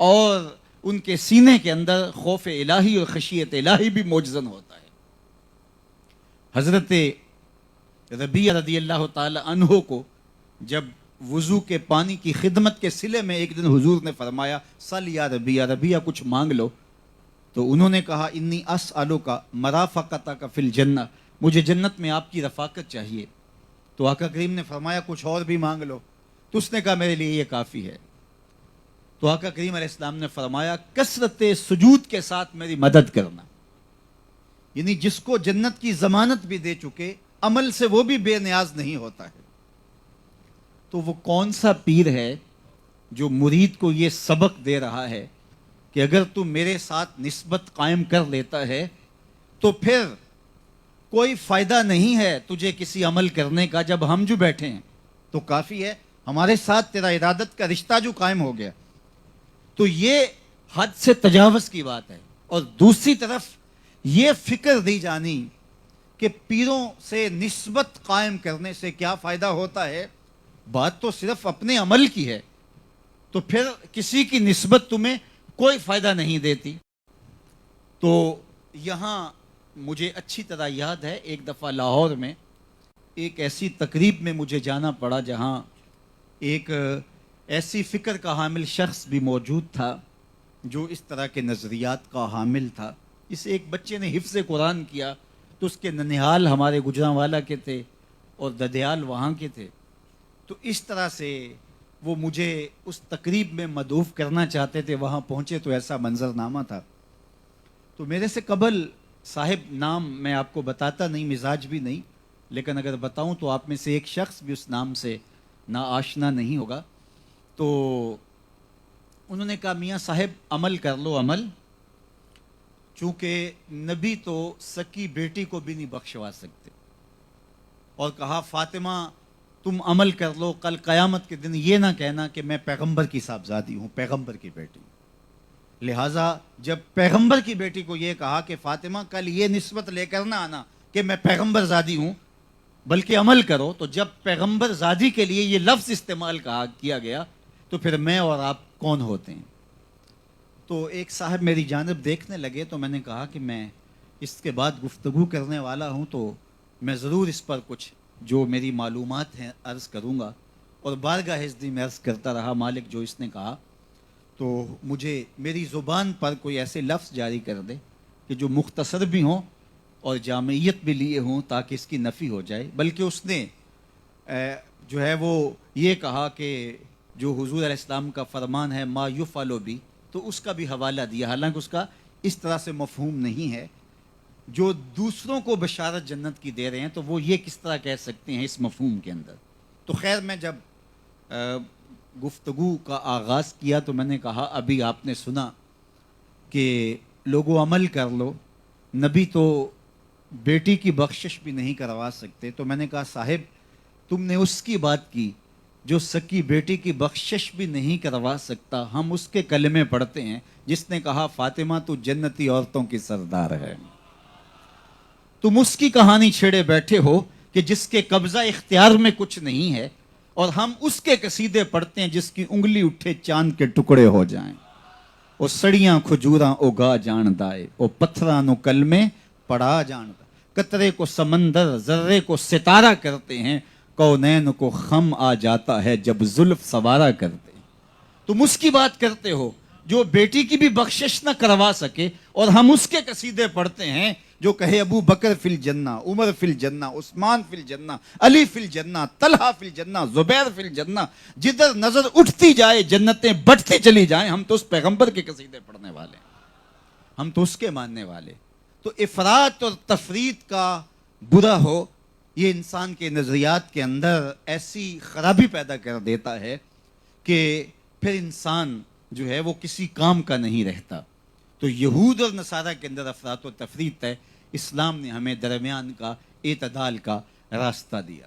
اور ان کے سینے کے اندر خوف الہی اور خشیت الہی بھی موجزن ہوتا ہے. حضرت ربیعہ رضی اللہ تعالی عنہ کو جب وضو کے پانی کی خدمت کے صلے میں ایک دن حضور نے فرمایا سل یا ربیعہ، ربیعہ کچھ مانگ لو، تو انہوں نے کہا انی اسألک مرافقتک فی الجنہ، مجھے جنت میں آپ کی رفاقت چاہیے. تو آقا کریم نے فرمایا کچھ اور بھی مانگ لو، تو اس نے کہا میرے لیے یہ کافی ہے. تو آقا کریم علیہ السلام نے فرمایا کثرت سجود کے ساتھ میری مدد کرنا. یعنی جس کو جنت کی ضمانت بھی دے چکے، عمل سے وہ بھی بے نیاز نہیں ہوتا ہے. تو وہ کون سا پیر ہے جو مرید کو یہ سبق دے رہا ہے کہ اگر تو میرے ساتھ نسبت قائم کر لیتا ہے تو پھر کوئی فائدہ نہیں ہے تجھے کسی عمل کرنے کا، جب ہم جو بیٹھے ہیں تو کافی ہے، ہمارے ساتھ تیرا ارادت کا رشتہ جو قائم ہو گیا. تو یہ حد سے تجاوز کی بات ہے. اور دوسری طرف یہ فکر دی جانی کہ پیروں سے نسبت قائم کرنے سے کیا فائدہ ہوتا ہے، بات تو صرف اپنے عمل کی ہے، تو پھر کسی کی نسبت تمہیں کوئی فائدہ نہیں دیتی. تو یہاں مجھے اچھی طرح یاد ہے ایک دفعہ لاہور میں ایک ایسی تقریب میں مجھے جانا پڑا جہاں ایک ایسی فکر کا حامل شخص بھی موجود تھا جو اس طرح کے نظریات کا حامل تھا. اس ایک بچے نے حفظ قرآن کیا تو اس کے ننہال ہمارے گجرانوالا کے تھے اور ددیال وہاں کے تھے. تو اس طرح سے وہ مجھے اس تقریب میں مدعو کرنا چاہتے تھے. وہاں پہنچے تو ایسا منظرنامہ تھا. تو میرے سے قبل صاحب نام میں آپ کو بتاتا نہیں، مزاج بھی نہیں، لیکن اگر بتاؤں تو آپ میں سے ایک شخص بھی اس نام سے نا آشنا نہیں ہوگا. تو انہوں نے کہا میاں صاحب عمل کر لو عمل، چونکہ نبی تو سکی بیٹی کو بھی نہیں بخشوا سکتے. اور کہا فاطمہ تم عمل کر لو، کل قیامت کے دن یہ نہ کہنا کہ میں پیغمبر کی صاحبزادی ہوں، پیغمبر کی بیٹی ہوں. لہٰذا جب پیغمبر کی بیٹی کو یہ کہا کہ فاطمہ کل یہ نسبت لے کر نہ آنا کہ میں پیغمبر زادی ہوں بلکہ عمل کرو، تو جب پیغمبر زادی کے لیے یہ لفظ استعمال کیا گیا تو پھر میں اور آپ کون ہوتے ہیں. تو ایک صاحب میری جانب دیکھنے لگے تو میں نے کہا کہ میں اس کے بعد گفتگو کرنے والا ہوں تو میں ضرور اس پر کچھ جو میری معلومات ہیں عرض کروں گا. اور بارگاہ حضرت میں عرض کرتا رہا مالک جو اس نے کہا تو مجھے میری زبان پر کوئی ایسے لفظ جاری کر دے کہ جو مختصر بھی ہوں اور جامعیت بھی لیے ہوں تاکہ اس کی نفی ہو جائے. بلکہ اس نے جو ہے وہ یہ کہا کہ جو حضور علیہ السلام کا فرمان ہے ما یفعل بی، تو اس کا بھی حوالہ دیا، حالانکہ اس کا اس طرح سے مفہوم نہیں ہے. جو دوسروں کو بشارت جنت کی دے رہے ہیں تو وہ یہ کس طرح کہہ سکتے ہیں اس مفہوم کے اندر. تو خیر میں جب گفتگو کا آغاز کیا تو میں نے کہا ابھی آپ نے سنا کہ لوگوں عمل کر لو، نبی تو بیٹی کی بخشش بھی نہیں کروا سکتے. تو میں نے کہا صاحب تم نے اس کی بات کی جو سکی بیٹی کی بخشش بھی نہیں کروا سکتا. ہم اس کے کلمے پڑھتے ہیں جس نے کہا فاطمہ تو جنتی عورتوں کی سردار ہے. تم اس کی کہانی چھیڑے بیٹھے ہو کہ جس کے قبضہ اختیار میں کچھ نہیں ہے، اور ہم اس کے قصیدے پڑھتے ہیں جس کی انگلی اٹھے چاند کے ٹکڑے ہو جائیں. او سڑیاں کھجوراں اگا جان دائے، او پتھراں نو کلمے پڑھا جان دائے. قطرے کو سمندر ذرے کو ستارہ کرتے ہیں، کونین کو خم آ جاتا ہے جب زلف سوارا کرتے ہیں. تم اس کی بات کرتے ہو جو بیٹی کی بھی بخشش نہ کروا سکے، اور ہم اس کے قصیدے پڑھتے ہیں جو کہے ابو بکر فی الجنہ، عمر فی الجنہ، عثمان فی الجنہ، علی فی الجنہ، طلحہ فی الجنہ، زبیر فی الجنہ، جدھر نظر اٹھتی جائے جنتیں بڑھتی چلی جائیں. ہم تو اس پیغمبر کے قصیدے پڑھنے والے ہیں، ہم تو اس کے ماننے والے. تو افراط اور تفریط کا برا ہو یہ انسان کے نظریات کے اندر ایسی خرابی پیدا کر دیتا ہے کہ پھر انسان جو ہے وہ کسی کام کا نہیں رہتا. تو یہود اور نصارہ کے اندر افراط و تفریط ہے، اسلام نے ہمیں درمیان کا اعتدال کا راستہ دیا.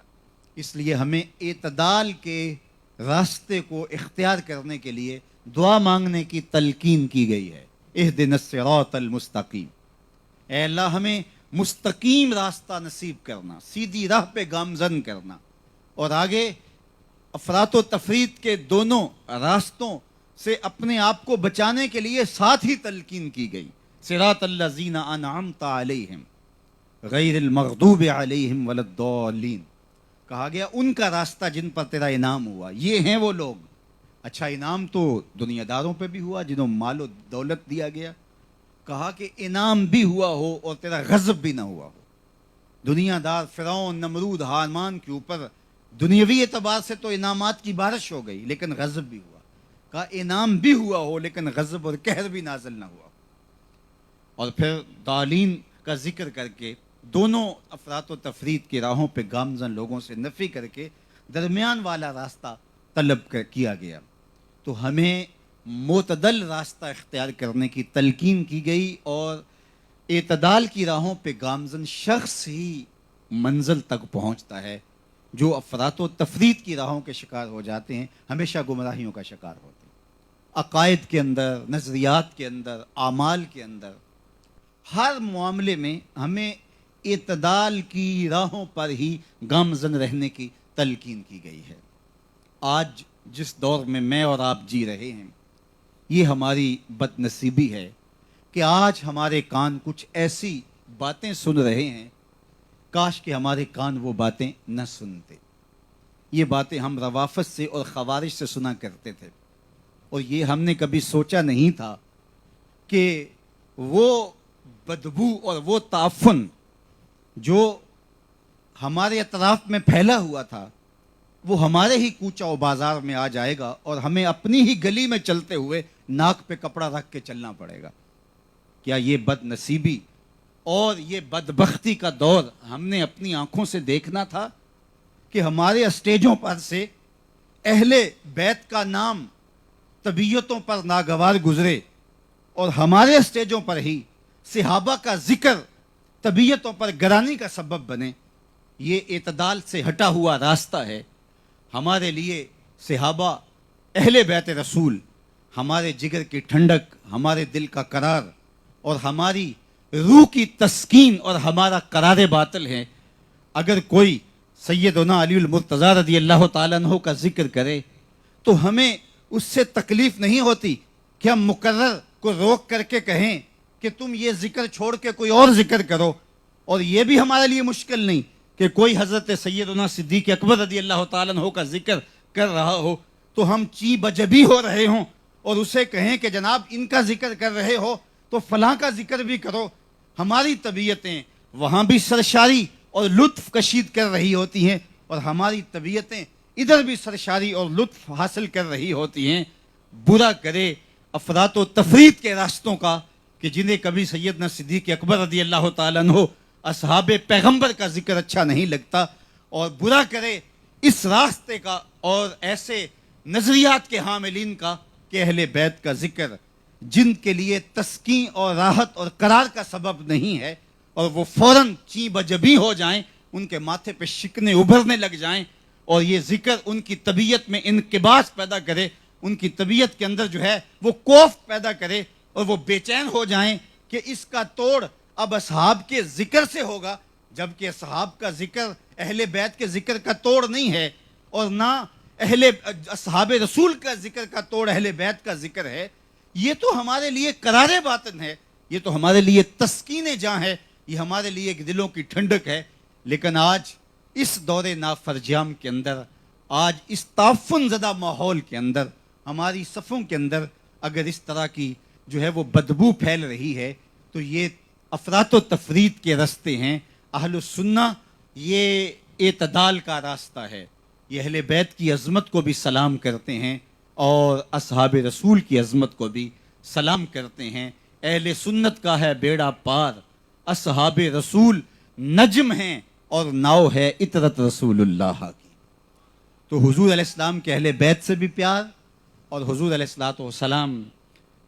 اس لیے ہمیں اعتدال کے راستے کو اختیار کرنے کے لیے دعا مانگنے کی تلقین کی گئی ہے. اہدنا الصراط المستقیم، اے اللہ ہمیں مستقیم راستہ نصیب کرنا، سیدھی راہ پہ گامزن کرنا. اور آگے افراط و تفریط کے دونوں راستوں سے اپنے آپ کو بچانے کے لیے ساتھ ہی تلقین کی گئی. صراط الذین انعمت علیہم غیر المغضوب علیہم ولا الضالین، کہا گیا ان کا راستہ جن پر تیرا انعام ہوا. یہ ہیں وہ لوگ. اچھا انعام تو دنیا داروں پہ بھی ہوا جنہوں مال و دولت دیا گیا. کہا کہ انعام بھی ہوا ہو اور تیرا غضب بھی نہ ہوا ہو. دنیا دار فرعون، نمرود، حامان کے اوپر دنیاوی اعتبار سے تو انعامات کی بارش ہو گئی، لیکن غضب بھی ہوا. کہا انعام بھی ہوا ہو لیکن غضب اور قہر بھی نازل نہ ہوا. اور پھر ضالین کا ذکر کر کے دونوں افراط و تفریط کی راہوں پہ گامزن لوگوں سے نفی کر کے درمیان والا راستہ طلب کیا گیا. تو ہمیں معتدل راستہ اختیار کرنے کی تلقین کی گئی، اور اعتدال کی راہوں پہ گامزن شخص ہی منزل تک پہنچتا ہے. جو افراط و تفریط کی راہوں کے شکار ہو جاتے ہیں ہمیشہ گمراہیوں کا شکار ہوتے ہیں. عقائد کے اندر، نظریات کے اندر، اعمال کے اندر، ہر معاملے میں ہمیں اعتدال کی راہوں پر ہی گامزن رہنے کی تلقین کی گئی ہے. آج جس دور میں میں اور آپ جی رہے ہیں یہ ہماری بد نصیبی ہے کہ آج ہمارے کان کچھ ایسی باتیں سن رہے ہیں، کاش کہ ہمارے کان وہ باتیں نہ سنتے. یہ باتیں ہم روافض سے اور خوارج سے سنا کرتے تھے، اور یہ ہم نے کبھی سوچا نہیں تھا کہ وہ بدبو اور وہ تعفن جو ہمارے اطراف میں پھیلا ہوا تھا وہ ہمارے ہی کوچہ و بازار میں آ جائے گا، اور ہمیں اپنی ہی گلی میں چلتے ہوئے ناک پہ کپڑا رکھ کے چلنا پڑے گا. کیا یہ بد نصیبی اور یہ بدبختی کا دور ہم نے اپنی آنکھوں سے دیکھنا تھا کہ ہمارے اسٹیجوں پر سے اہل بیت کا نام طبیعتوں پر ناگوار گزرے، اور ہمارے اسٹیجوں پر ہی صحابہ کا ذکر طبیعتوں پر گرانی کا سبب بنے؟ یہ اعتدال سے ہٹا ہوا راستہ ہے. ہمارے لیے صحابہ، اہل بیت رسول ہمارے جگر کی ٹھنڈک، ہمارے دل کا قرار اور ہماری روح کی تسکین اور ہمارا قرار باطل ہے. اگر کوئی سیدنا علی المرتضیٰ رضی اللہ تعالیٰ عنہ کا ذکر کرے تو ہمیں اس سے تکلیف نہیں ہوتی کہ ہم مقرر کو روک کر کے کہیں کہ تم یہ ذکر چھوڑ کے کوئی اور ذکر کرو. اور یہ بھی ہمارے لیے مشکل نہیں کہ کوئی حضرت سیدنا صدیق اکبر رضی اللہ تعالیٰ عنہ کا ذکر کر رہا ہو تو ہم چی بجبی ہو رہے ہوں اور اسے کہیں کہ جناب ان کا ذکر کر رہے ہو تو فلاں کا ذکر بھی کرو. ہماری طبیعتیں وہاں بھی سرشاری اور لطف کشید کر رہی ہوتی ہیں، اور ہماری طبیعتیں ادھر بھی سرشاری اور لطف حاصل کر رہی ہوتی ہیں. برا کرے افراط و تفریط کے راستوں کا کہ جنہیں کبھی سیدنا صدیق اکبر رضی اللہ تعالیٰ عنہ اصحاب پیغمبر کا ذکر اچھا نہیں لگتا، اور برا کرے اس راستے کا اور ایسے نظریات کے حاملین کا کہ اہل بیت کا ذکر جن کے لیے تسکین اور راحت اور قرار کا سبب نہیں ہے، اور وہ فوراً چیں بجبی ہو جائیں، ان کے ماتھے پہ شکنے ابھرنے لگ جائیں، اور یہ ذکر ان کی طبیعت میں انقباض پیدا کرے، ان کی طبیعت کے اندر جو ہے وہ کوفت پیدا کرے، اور وہ بے چین ہو جائیں کہ اس کا توڑ اب اصحاب کے ذکر سے ہوگا، جبکہ اصحاب کا ذکر اہل بیت کے ذکر کا توڑ نہیں ہے، اور نہ اصحاب رسول کا ذکر کا توڑ اہل بیت کا ذکر ہے. یہ تو ہمارے لیے قرار باطن ہے، یہ تو ہمارے لیے تسکین جاں ہے، یہ ہمارے لیے ایک دلوں کی ٹھنڈک ہے. لیکن آج اس دور نافرجام کے اندر، آج اس تعفن زدہ ماحول کے اندر، ہماری صفوں کے اندر اگر اس طرح کی جو ہے وہ بدبو پھیل رہی ہے تو یہ افراط و تفرید کے راستے ہیں. اہل السنہ یہ اعتدال کا راستہ ہے. یہ اہل بیت کی عظمت کو بھی سلام کرتے ہیں اور اصحاب رسول کی عظمت کو بھی سلام کرتے ہیں. اہل سنت کا ہے بیڑا پار، اصحاب رسول نجم ہیں اور ناؤ ہے اطرت رسول اللہ کی. تو حضور علیہ السلام کے اہل بیت سے بھی پیار اور حضور علیہ الصلوۃ والسلام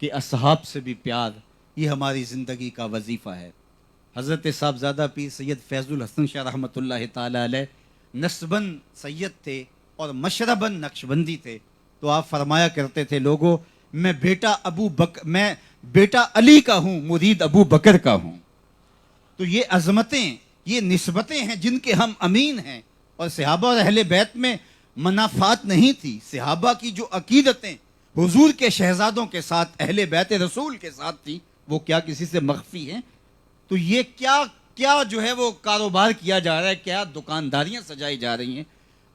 کے اصحاب سے بھی پیار، یہ ہماری زندگی کا وظیفہ ہے. حضرت صاحبزادہ پیر سید فیض الحسن شاہ رحمۃ اللہ تعالی علیہ نسباً سید تھے اور مشرباً نقشبندی تھے. تو آپ فرمایا کرتے تھے لوگوں میں بیٹا علی کا ہوں، مرید ابو بکر کا ہوں. تو یہ عظمتیں، یہ نسبتیں ہیں جن کے ہم امین ہیں. اور صحابہ اور اہل بیت میں منافات نہیں تھی. صحابہ کی جو عقیدتیں حضور کے شہزادوں کے ساتھ، اہل بیت رسول کے ساتھ تھی، وہ کیا کسی سے مخفی ہیں؟ تو یہ کیا جو ہے وہ کاروبار کیا جا رہا ہے، کیا دکانداریاں سجائی جا رہی ہیں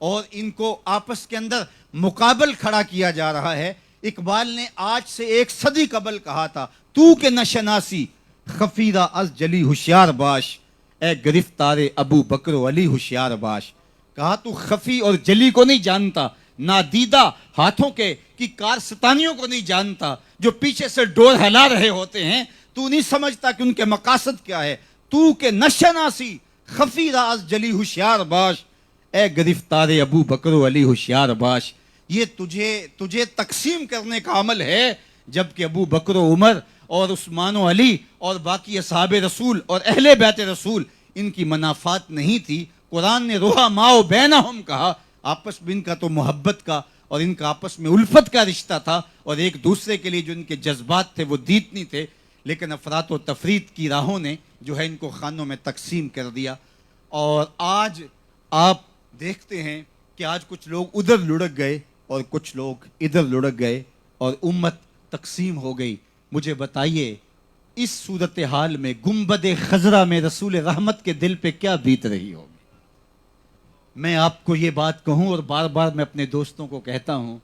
اور ان کو آپس کے اندر مقابل کھڑا کیا جا رہا ہے. اقبال نے آج سے 1 صدی قبل کہا تھا، تو کہ نہ شناسی خفیدہ از جلی ہوشیار باش، اے گرفتار ابو بکر و علی ہوشیار باش. کہا تو خفی اور جلی کو نہیں جانتا، نادیدہ ہاتھوں کے کی کارستانیوں کو نہیں جانتا، جو پیچھے سے ڈور ہلا رہے ہوتے ہیں. تو نہیں سمجھتا کہ ان کے مقاصد کیا ہے. تو کہ نہ شناسی خفیدہ از جلی ہوشیار باش، اے گرفتار ابو بکر و علی ہوشیار باش. یہ تجھے تقسیم کرنے کا عمل ہے، جبکہ ابو بکر و عمر اور عثمان و علی اور باقی اصحاب رسول اور اہل بیت رسول ان کی منافات نہیں تھی. قرآن نے رحماء بینہم کہا، آپس میں ان کا تو محبت کا اور ان کا آپس میں الفت کا رشتہ تھا اور ایک دوسرے کے لیے جو ان کے جذبات تھے وہ دیتنی تھے. لیکن افراط و تفرید کی راہوں نے جو ہے ان کو خانوں میں تقسیم کر دیا. اور آج آپ دیکھتے ہیں کہ آج کچھ لوگ ادھر لڑک گئے اور کچھ لوگ ادھر لڑک گئے اور امت تقسیم ہو گئی. مجھے بتائیے اس صورتحال میں گنبد خضرا میں رسول رحمت کے دل پہ کیا بیت رہی ہوگی؟ میں آپ کو یہ بات کہوں اور بار بار میں اپنے دوستوں کو کہتا ہوں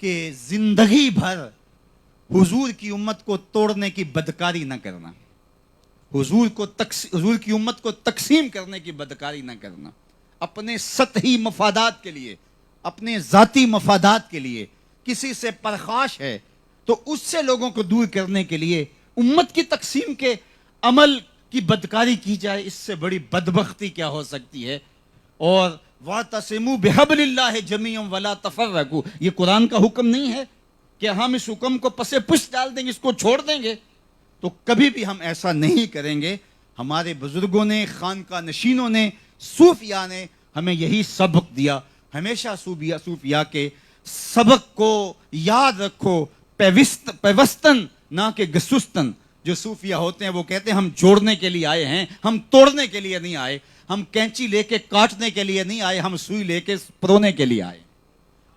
کہ زندگی بھر حضور کی امت کو توڑنے کی بدکاری نہ کرنا، حضور کی امت کو تقسیم کرنے کی بدکاری نہ کرنا. اپنے سطحی مفادات کے لیے، اپنے ذاتی مفادات کے لیے کسی سے پرخاش ہے تو اس سے لوگوں کو دور کرنے کے لیے امت کی تقسیم کے عمل کی بدکاری کی جائے. اس سے بڑی بدبختی کیا ہو سکتی ہے؟ اور وَاعْتَصِمُوا بِحَبْلِ اللَّهِ جَمِيعًا وَلَا تَفَرَّقُوا، یہ قرآن کا حکم نہیں ہے کہ ہم اس حکم کو پسے پشت ڈال دیں گے، اس کو چھوڑ دیں گے. تو کبھی بھی ہم ایسا نہیں کریں گے. ہمارے بزرگوں نے، خانقاہ نشینوں نے، صوفیاء نے ہمیں یہی سبق دیا. ہمیشہ صوفیاء کے سبق کو یاد رکھو، پیوستن نہ کہ گسستن. جو صوفیاء ہوتے ہیں وہ کہتے ہیں ہم جوڑنے کے لیے آئے ہیں، ہم توڑنے کے لیے نہیں آئے. ہم کینچی لے کے کاٹنے کے لیے نہیں آئے، ہم سوئی لے کے پرونے کے لیے آئے.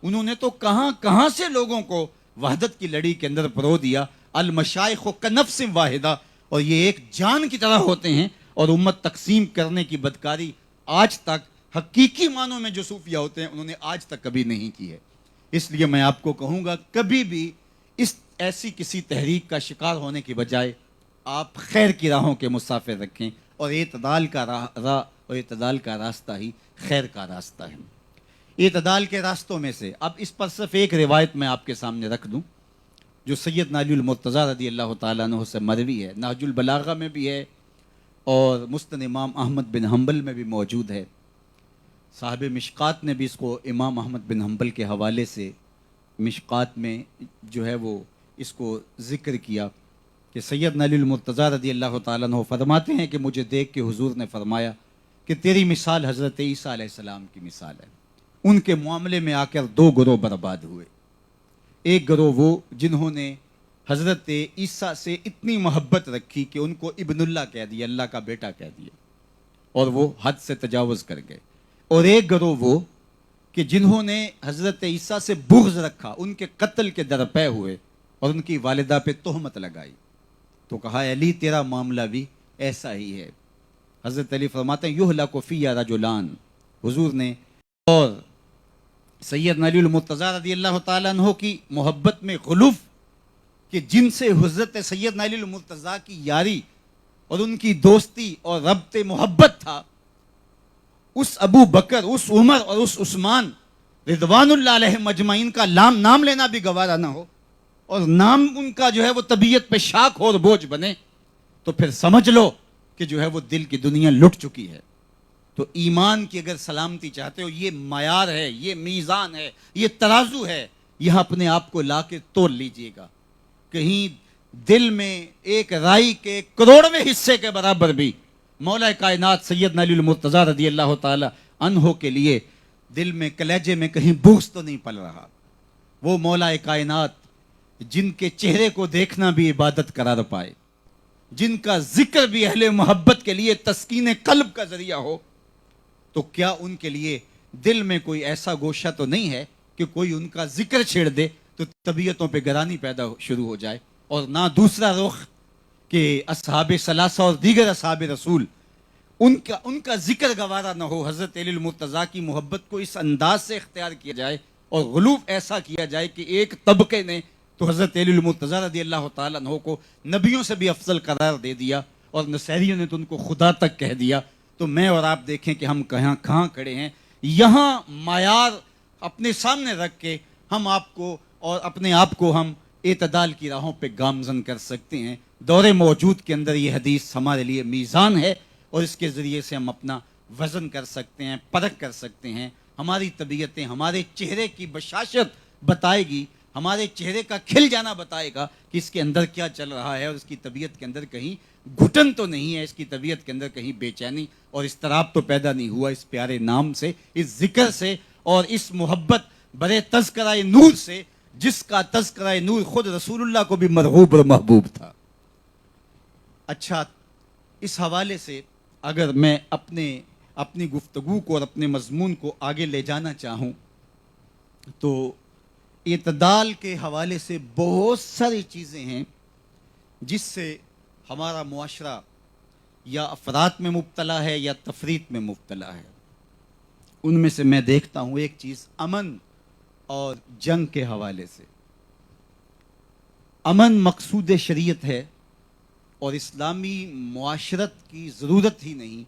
انہوں نے تو کہاں سے لوگوں کو وحدت کی لڑی کے اندر پرو دیا. المشائخ کنفس واحدہ، اور یہ ایک جان کی طرح ہوتے ہیں. اور امت تقسیم کرنے کی بدکاری آج تک حقیقی معنوں میں جو صوفیاء ہوتے ہیں انہوں نے آج تک کبھی نہیں کی ہے. اس لیے میں آپ کو کہوں گا کبھی بھی ایسی کسی تحریک کا شکار ہونے کی بجائے آپ خیر کی راہوں کے مسافر رکھیں اور اعتدال کا راہ اور اعتدال کا راستہ ہی خیر کا راستہ ہے. اعتدال کے راستوں میں سے اب اس پر صرف ایک روایت میں آپ کے سامنے رکھ دوں جو سید نالی المرتضیٰ رضی اللہ تعالیٰ عنہ سے مروی ہے. نہج البلاغہ میں بھی ہے اور مسند امام احمد بن حنبل میں بھی موجود ہے. صاحب مشکات نے بھی اس کو امام احمد بن حنبل کے حوالے سے مشکات میں جو ہے وہ اس کو ذکر کیا کہ سید نالی المرتضیٰ رضی اللہ تعالیٰ عنہ فرماتے ہیں کہ مجھے دیکھ کے حضور نے فرمایا کہ تیری مثال حضرت عیسیٰ علیہ السلام کی مثال ہے. ان کے معاملے میں آ کر 2 گروہ برباد ہوئے. ایک گروہ وہ جنہوں نے حضرت عیسیٰ سے اتنی محبت رکھی کہ ان کو ابن اللہ کہہ دیا، اللہ کا بیٹا کہہ دیا، اور وہ حد سے تجاوز کر گئے. اور ایک گروہ وہ کہ جنہوں نے حضرت عیسیٰ سے بغض رکھا، ان کے قتل کے درپے ہوئے اور ان کی والدہ پہ تہمت لگائی. تو کہا علی تیرا معاملہ بھی ایسا ہی ہے. حضرت علی فرماتے ہیں یہلک فی رجلان، حضور نے اور سید نالی المرتضیٰ رضی اللہ تعالیٰ عنہ کی محبت میں غلوف کہ جن سے حضرت سید نالی المرتضیٰ کی یاری اور ان کی دوستی اور ربط محبت تھا، اس ابو بکر، اس عمر اور اس عثمان رضوان اللہ علیہ مجمعین کا نام لینا بھی گوارا نہ ہو، اور نام ان کا جو ہے وہ طبیعت پہ شاک ہو اور بوجھ بنے، تو پھر سمجھ لو کہ جو ہے وہ دل کی دنیا لٹ چکی ہے۔ تو ایمان کی اگر سلامتی چاہتے ہو، یہ معیار ہے، یہ میزان ہے، یہ ترازو ہے، یہاں اپنے آپ کو لا کے تول لیجئے گا۔ کہیں دل میں ایک رائی کے کروڑویں حصے کے برابر بھی مولا کائنات سیدنا علی المرتضیٰ رضی اللہ تعالی عنہ کے لیے دل میں، کلیجے میں کہیں بغض تو نہیں پل رہا۔ وہ مولا کائنات جن کے چہرے کو دیکھنا بھی عبادت قرار پائے، جن کا ذکر بھی اہل محبت کے لیے تسکین قلب کا ذریعہ ہو، تو کیا ان کے لیے دل میں کوئی ایسا گوشہ تو نہیں ہے کہ کوئی ان کا ذکر چھیڑ دے تو طبیعتوں پہ گرانی پیدا شروع ہو جائے؟ اور نہ دوسرا رخ کہ اصحاب ثلاثہ اور دیگر اصحاب رسول ان کا ذکر گوارا نہ ہو، حضرت علی المرتضیٰ کی محبت کو اس انداز سے اختیار کیا جائے اور غلو ایسا کیا جائے کہ ایک طبقے نے تو حضرت علی المرتضیٰ رضی اللہ تعالیٰ عنہ کو نبیوں سے بھی افضل قرار دے دیا، اور نصیریوں نے تو ان کو خدا تک کہہ دیا۔ تو میں اور آپ دیکھیں کہ ہم کہاں کھڑے ہیں۔ یہاں معیار اپنے سامنے رکھ کے ہم آپ کو اور اپنے آپ کو ہم اعتدال کی راہوں پہ گامزن کر سکتے ہیں۔ دور موجود کے اندر یہ حدیث ہمارے لیے میزان ہے، اور اس کے ذریعے سے ہم اپنا وزن کر سکتے ہیں، پرکھ کر سکتے ہیں۔ ہماری طبیعتیں ہمارے چہرے کی بشاشت بتائے گی، ہمارے چہرے کا کھل جانا بتائے گا کہ اس کے اندر کیا چل رہا ہے، اور اس کی طبیعت کے اندر کہیں گھٹن تو نہیں ہے، اس کی طبیعت کے اندر کہیں بے چینی اور اضطراب تو پیدا نہیں ہوا اس پیارے نام سے، اس ذکر سے، اور اس محبت برے تذکرہ نور سے، جس کا تذکرہ نور خود رسول اللہ کو بھی مرغوب اور محبوب تھا۔ اچھا، اس حوالے سے اگر میں اپنی گفتگو کو اور اپنے مضمون کو آگے لے جانا چاہوں تو اعتدال کے حوالے سے بہت ساری چیزیں ہیں جس سے ہمارا معاشرہ یا افراط میں مبتلا ہے یا تفریط میں مبتلا ہے۔ ان میں سے میں دیکھتا ہوں ایک چیز امن اور جنگ کے حوالے سے۔ امن مقصود شریعت ہے اور اسلامی معاشرت کی ضرورت ہی نہیں،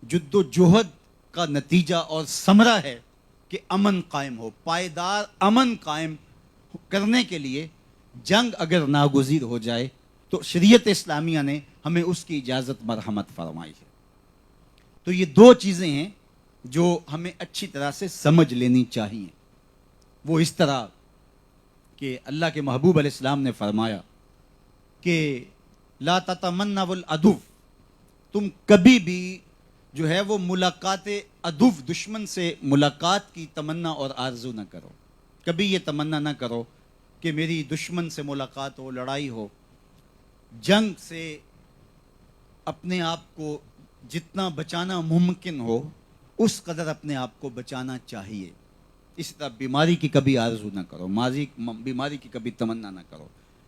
جد و جہد کا نتیجہ اور ثمرہ ہے کہ امن قائم ہو۔ پائیدار امن قائم کرنے کے لیے جنگ اگر ناگزیر ہو جائے تو شریعت اسلامیہ نے ہمیں اس کی اجازت مرحمت فرمائی ہے۔ تو یہ دو چیزیں ہیں جو ہمیں اچھی طرح سے سمجھ لینی چاہیے۔ وہ اس طرح کہ اللہ کے محبوب علیہ السلام نے فرمایا کہ لا تتمنوا العدو، تم کبھی بھی جو ہے وہ ملاقات عدو، دشمن سے ملاقات کی تمنا اور آرزو نہ کرو۔ کبھی یہ تمنا نہ کرو کہ میری دشمن سے ملاقات ہو، لڑائی ہو۔ جنگ سے اپنے آپ کو جتنا بچانا ممکن ہو اس قدر اپنے آپ کو بچانا چاہیے۔ اس طرح بیماری کی کبھی آرزو نہ کرو، بیماری کی کبھی تمنا نہ کرو،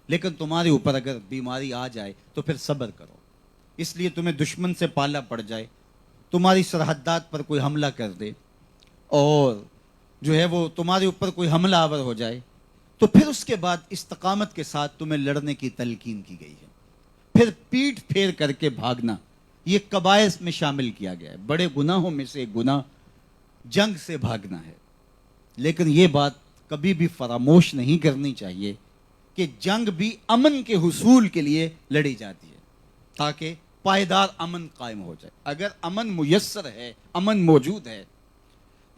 لیکن تمہارے اوپر اگر بیماری آ جائے تو پھر صبر کرو۔ اس لیے تمہیں دشمن سے پالا پڑ جائے، تمہاری سرحدات پر کوئی حملہ کر دے اور جو ہے وہ تمہارے اوپر کوئی حملہ آور ہو جائے، تو پھر اس کے بعد استقامت کے ساتھ تمہیں لڑنے کی تلقین کی گئی ہے۔ پھر پیٹھ پھیر کر کے بھاگنا یہ کبائر میں شامل کیا گیا ہے۔ بڑے گناہوں میں سے ایک گناہ جنگ سے بھاگنا ہے، لیکن یہ بات کبھی بھی فراموش نہیں کرنی چاہیے کہ جنگ بھی امن کے حصول کے لیے لڑی جاتی ہے تاکہ پائیدار امن قائم ہو جائے۔ اگر امن میسر ہے، امن موجود ہے،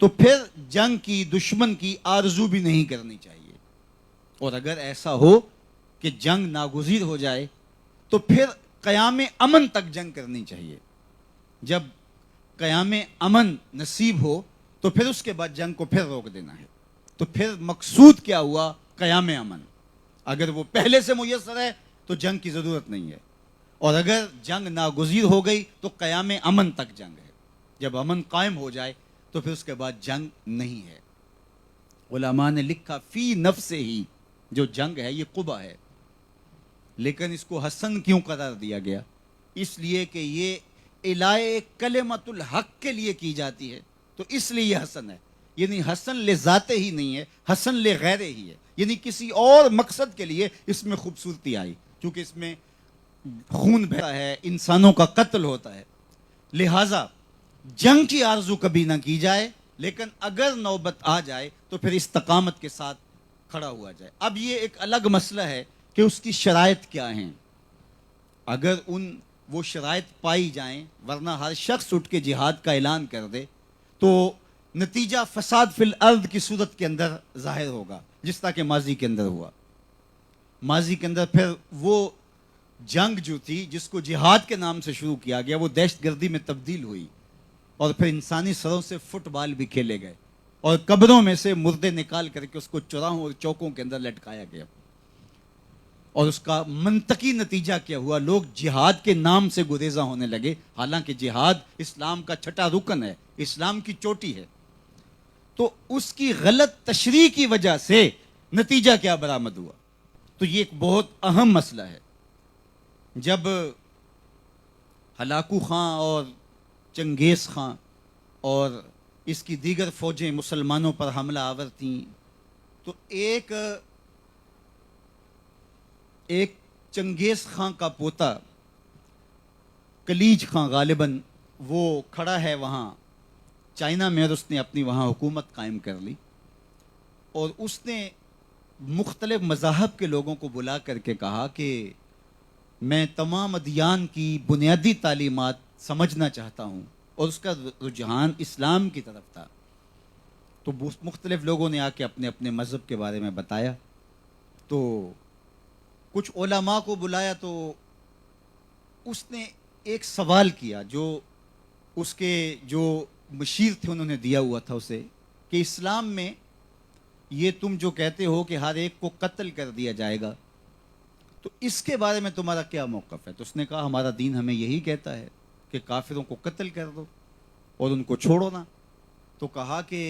تو پھر جنگ کی، دشمن کی آرزو بھی نہیں کرنی چاہیے۔ اور اگر ایسا ہو کہ جنگ ناگزیر ہو جائے تو پھر قیام امن تک جنگ کرنی چاہیے۔ جب قیام امن نصیب ہو تو پھر اس کے بعد جنگ کو پھر روک دینا ہے۔ تو پھر مقصود کیا ہوا؟ قیام امن۔ اگر وہ پہلے سے میسر ہے تو جنگ کی ضرورت نہیں ہے، اور اگر جنگ ناگزیر ہو گئی تو قیام امن تک جنگ ہے۔ جب امن قائم ہو جائے تو پھر اس کے بعد جنگ نہیں ہے۔ علماء نے لکھا فی نفس ہی جو جنگ ہے یہ قبح ہے، لیکن اس کو حسن کیوں قرار دیا گیا؟ اس لیے کہ یہ الائے کلمت الحق کے لیے کی جاتی ہے، تو اس لیے یہ حسن ہے۔ یعنی حسن لذاتے ہی نہیں ہے، حسن لغیرے ہی ہے، یعنی کسی اور مقصد کے لیے اس میں خوبصورتی آئی، کیونکہ اس میں خون بہتا ہے، انسانوں کا قتل ہوتا ہے، لہٰذا جنگ کی آرزو کبھی نہ کی جائے، لیکن اگر نوبت آ جائے تو پھر استقامت کے ساتھ کھڑا ہوا جائے۔ اب یہ ایک الگ مسئلہ ہے کہ اس کی شرائط کیا ہیں۔ اگر وہ شرائط پائی جائیں، ورنہ ہر شخص اٹھ کے جہاد کا اعلان کر دے تو نتیجہ فساد فی الارض کی صورت کے اندر ظاہر ہوگا، جس طرح کہ ماضی کے اندر ہوا۔ ماضی کے اندر پھر وہ جنگ جو تھی جس کو جہاد کے نام سے شروع کیا گیا، وہ دہشت گردی میں تبدیل ہوئی، اور پھر انسانی سروں سے فٹ بال بھی کھیلے گئے، اور قبروں میں سے مردے نکال کر کے اس کو چوراہوں اور چوکوں کے اندر لٹکایا گیا۔ اور اس کا منطقی نتیجہ کیا ہوا؟ لوگ جہاد کے نام سے گریزاں ہونے لگے، حالانکہ جہاد اسلام کا چھٹا رکن ہے، اسلام کی چوٹی ہے۔ تو اس کی غلط تشریح کی وجہ سے نتیجہ کیا برآمد ہوا؟ تو یہ ایک بہت اہم مسئلہ ہے۔ جب ہلاکو خان اور چنگیز خان اور اس کی دیگر فوجیں مسلمانوں پر حملہ آور تھیں، تو ایک چنگیز خان کا پوتا کلیج خان غالباً وہ کھڑا ہے وہاں چائنا میں، اور اس نے اپنی وہاں حکومت قائم کر لی، اور اس نے مختلف مذاہب کے لوگوں کو بلا کر کے کہا کہ میں تمام ادیان کی بنیادی تعلیمات سمجھنا چاہتا ہوں، اور اس کا رجحان اسلام کی طرف تھا۔ تو مختلف لوگوں نے آ کے اپنے اپنے مذہب کے بارے میں بتایا، تو کچھ علماء کو بلایا، تو اس نے ایک سوال کیا جو اس کے جو مشیر تھے انہوں نے دیا ہوا تھا اسے، کہ اسلام میں یہ تم جو کہتے ہو کہ ہر ایک کو قتل کر دیا جائے گا، تو اس کے بارے میں تمہارا کیا موقف ہے؟ تو اس نے کہا ہمارا دین ہمیں یہی کہتا ہے کہ کافروں کو قتل کر دو اور ان کو چھوڑو نا۔ تو کہا کہ